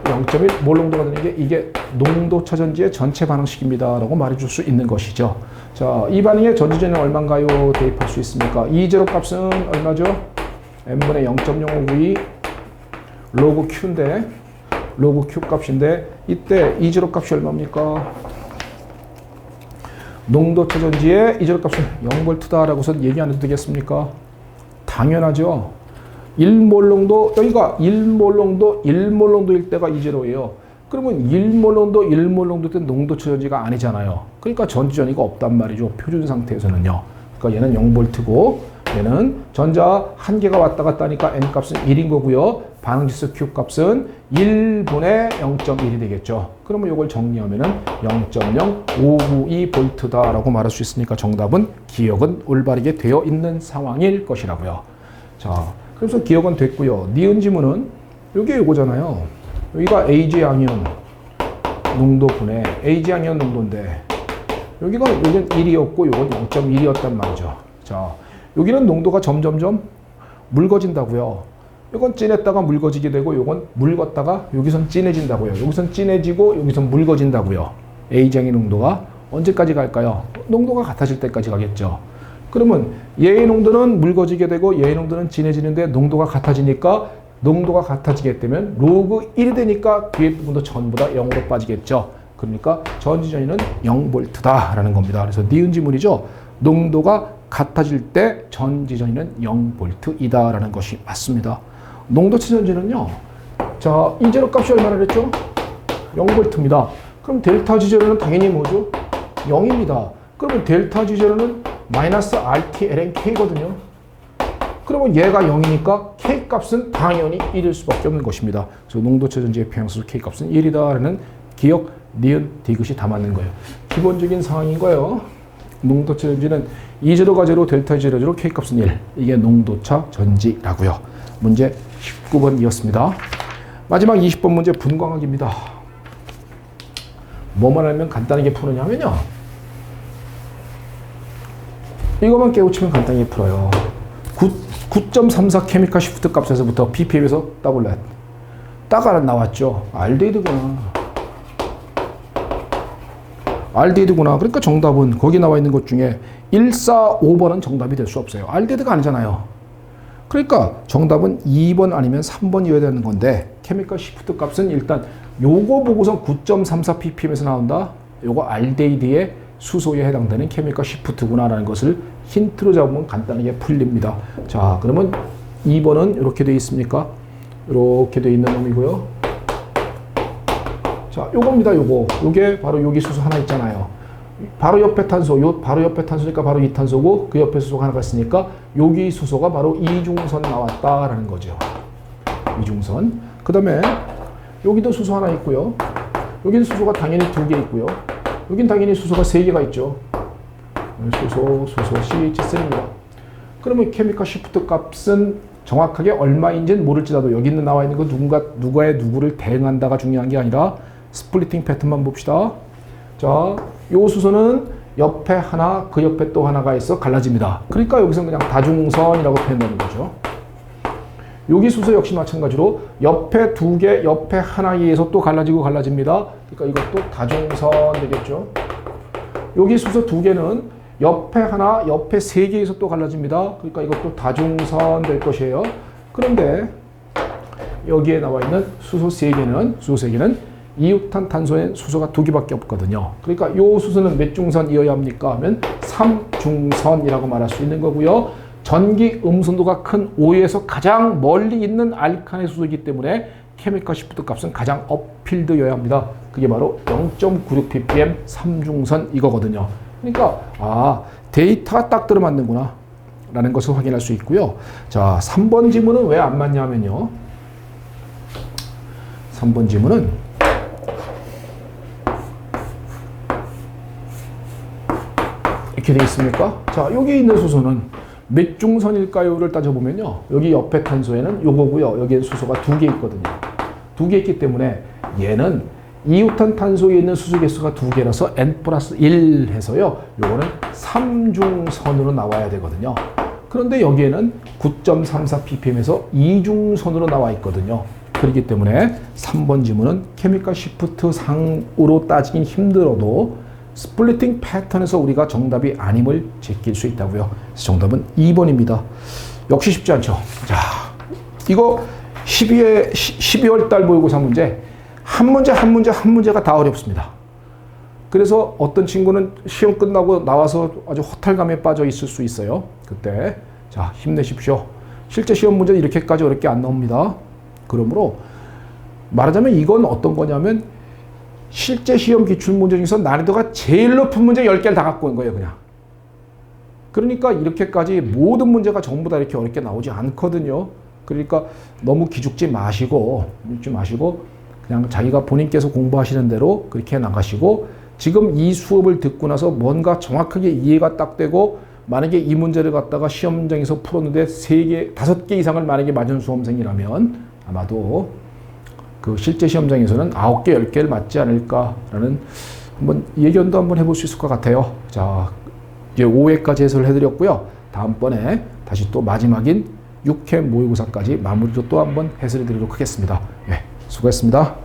0.1몰 농도가 되는 게 이게 농도차 전지의 전체 반응식입니다. 라고 말해줄 수 있는 것이죠. 자, 이 반응의 전지전은 얼마인가요? 대입할 수 있습니까? E0 값은 얼마죠? n분의 0.0592 로그 Q인데 로그 Q 값인데 이때 E0 값이 얼마입니까? 농도차 전지의 E0 값은 0V다라고선 얘기 안 해도 되겠습니까? 당연하죠. 1몰 농도, 여기가 1몰 농도, 1몰 농도일 때가 이제로예요. 그러면 1몰 농도, 1몰 농도 때 농도초 전지가 아니잖아요. 그러니까 전지전이가 없단 말이죠. 표준 상태에서는요. 그러니까 얘는 0V고 얘는 전자 한 개가 왔다 갔다 하니까 N값은 1인 거고요. 반응지수 Q값은 1분의 0.1이 되겠죠. 그러면 이걸 정리하면은 0.0592V다라고 말할 수 있으니까 정답은 기억은 올바르게 되어 있는 상황일 것이라고요. 자, 그래서 기억은 됐고요. 니은 지문은 이게 이거잖아요. 여기가 Ag양이온 농도분의 Ag양이온 농도인데 여기가 여기는 1이었고 이건 0.1이었단 말이죠. 자, 여기는 농도가 점점점 묽어진다고요. 이건 진했다가 묽어지게 되고 이건 묽었다가 여기선 진해진다고요. 여기선 진해지고 여기선 묽어진다고요. A장의 농도가 언제까지 갈까요? 농도가 같아질 때까지 가겠죠. 그러면 얘의 농도는 묽어지게 되고 얘의 농도는 진해지는데 농도가 같아지니까 농도가 같아지게 되면 로그 1이 되니까 뒤에 부분도 전부 다 0으로 빠지겠죠. 그러니까 전지전이는 0V다라는 겁니다. 그래서 니은 지문이죠. 농도가 같아질 때 전지전이는 0V이다라는 것이 맞습니다. 농도체 전지는요. 자, 이제로 값이 얼마나 됐죠? 0V입니다. 그럼 델타 G제로는 당연히 뭐죠? 0입니다. 그러면 델타 G제로는 마이너스 RT ln K거든요. 그러면 얘가 0이니까 K 값은 당연히 1일 수밖에 없는 것입니다. 그래서 농도체 전지의 평양수 K 값은 1이다라는 기억, 니은, 디귿이 다 맞는 거예요. 기본적인 상황인 거예요. 농도체 전지는 E제로가 제로, 델타 G제로 제로, K 값은 1. 이게 농도차 전지라고요. 문제 19번이었습니다. 마지막 20번 문제 분광학입니다. 뭐만 알면 간단하게 푸느냐면요. 이것만 깨우치면 간단히 풀어요. 9.34 케미칼 시프트 값에서부터 ppm에서 더블렛. 딱 알아 나왔죠. 알데히드구나. 알데히드구나. 그러니까 정답은 거기 나와 있는 것 중에 1, 4, 5번은 정답이 될 수 없어요. 알데히드가 아니잖아요. 그러니까 정답은 2번 아니면 3번이어야 되는 건데 케미칼 시프트 값은 일단 요거 보고선 9.34 ppm에서 나온다. 요거 알데히드의 수소에 해당되는 케미칼 시프트구나라는 것을 힌트로 잡으면 간단하게 풀립니다. 자, 그러면 2번은 이렇게 되어 있습니까? 이렇게 되어 있는 놈이고요. 자, 요겁니다. 요게 바로 여기 수소 하나 있잖아요. 바로 옆에 탄소, 바로 옆에 탄소니까 바로 이 탄소고 그 옆에 수소가 하나가 있으니까 여기 수소가 바로 이중선 나왔다라는 거죠. 이중선. 그 다음에 여기도 수소 하나 있고요. 여기는 수소가 당연히 2개 있고요. 여긴 당연히 수소가 3개가 있죠. 수소 CH3입니다. 그러면 케미칼 시프트 값은 정확하게 얼마인지는 모를지라도 여기 나와 있는 거 누가의 누구를 대응한다가 중요한 게 아니라 스플리팅 패턴만 봅시다. 자, 요 수소는 옆에 하나, 그 옆에 또 하나가 있어 갈라집니다. 그러니까 여기서 그냥 다중선이라고 표현되는 거죠. 여기 수소 역시 마찬가지로 옆에 2개, 옆에 하나에 의해서 또 갈라집니다. 그러니까 이것도 다중선 되겠죠. 여기 수소 2개는 옆에 하나, 옆에 3개에서 또 갈라집니다. 그러니까 이것도 다중선 될 것이에요. 그런데 여기에 나와 있는 수소 3개는 이웃탄 탄소엔 수소가 2개밖에 없거든요. 그러니까 이 수소는 몇 중선이어야 합니까? 하면 3중선이라고 말할 수 있는 거고요. 전기 음순도가 큰 5에서 가장 멀리 있는 알칸의 수소이기 때문에 케미칼 시프트 값은 가장 업필드여야 합니다. 그게 바로 0.96 ppm 3중선 이거거든요. 그러니까 데이터가 딱 들어맞는구나 라는 것을 확인할 수 있고요. 자, 3번 지문은 왜 안 맞냐면요. 3번 지문은 이렇게 되어 있습니까? 자, 여기 있는 수소는 몇 중선일까요를 따져보면요. 여기 옆에 탄소에는 요거고요. 여기에 수소가 2개 있거든요. 2개 있기 때문에 얘는 이웃탄 탄소에 있는 수소 개수가 2개라서 N+1 해서요. 요거는 3중선으로 나와야 되거든요. 그런데 여기에는 9.34 ppm에서 2중선으로 나와 있거든요. 그렇기 때문에 3번 지문은 케미칼 시프트 상으로 따지긴 힘들어도 스플리팅 패턴에서 우리가 정답이 아님을 제낄 수 있다고요. 그래서 정답은 2번입니다. 역시 쉽지 않죠. 자, 이거 12월 달 모의고사 문제 한 문제가 다 어렵습니다. 그래서 어떤 친구는 시험 끝나고 나와서 아주 허탈감에 빠져 있을 수 있어요. 그때 자, 힘내십시오. 실제 시험 문제는 이렇게까지 어렵게 안 나옵니다. 그러므로 말하자면 이건 어떤 거냐면 실제 시험 기출문제 중에서 난이도가 제일 높은 문제 10개를 다 갖고 온 거예요, 그냥. 그러니까 이렇게까지 모든 문제가 전부 다 이렇게 어렵게 나오지 않거든요. 그러니까 너무 기죽지 마시고 그냥 자기가 본인께서 공부하시는 대로 그렇게 나가시고, 지금 이 수업을 듣고 나서 뭔가 정확하게 이해가 딱 되고, 만약에 이 문제를 갖다가 시험장에서 풀었는데 3개, 5개 이상을 만약에 맞은 수험생이라면 아마도 그 실제 시험장에서는 9개, 10개를 맞지 않을까라는 한번 예견도 한번 해볼 수 있을 것 같아요. 자, 이제 5회까지 해설을 해드렸고요. 다음번에 다시 또 마지막인 6회 모의고사까지 마무리로 또 한번 해설해 드리도록 하겠습니다. 예, 수고했습니다.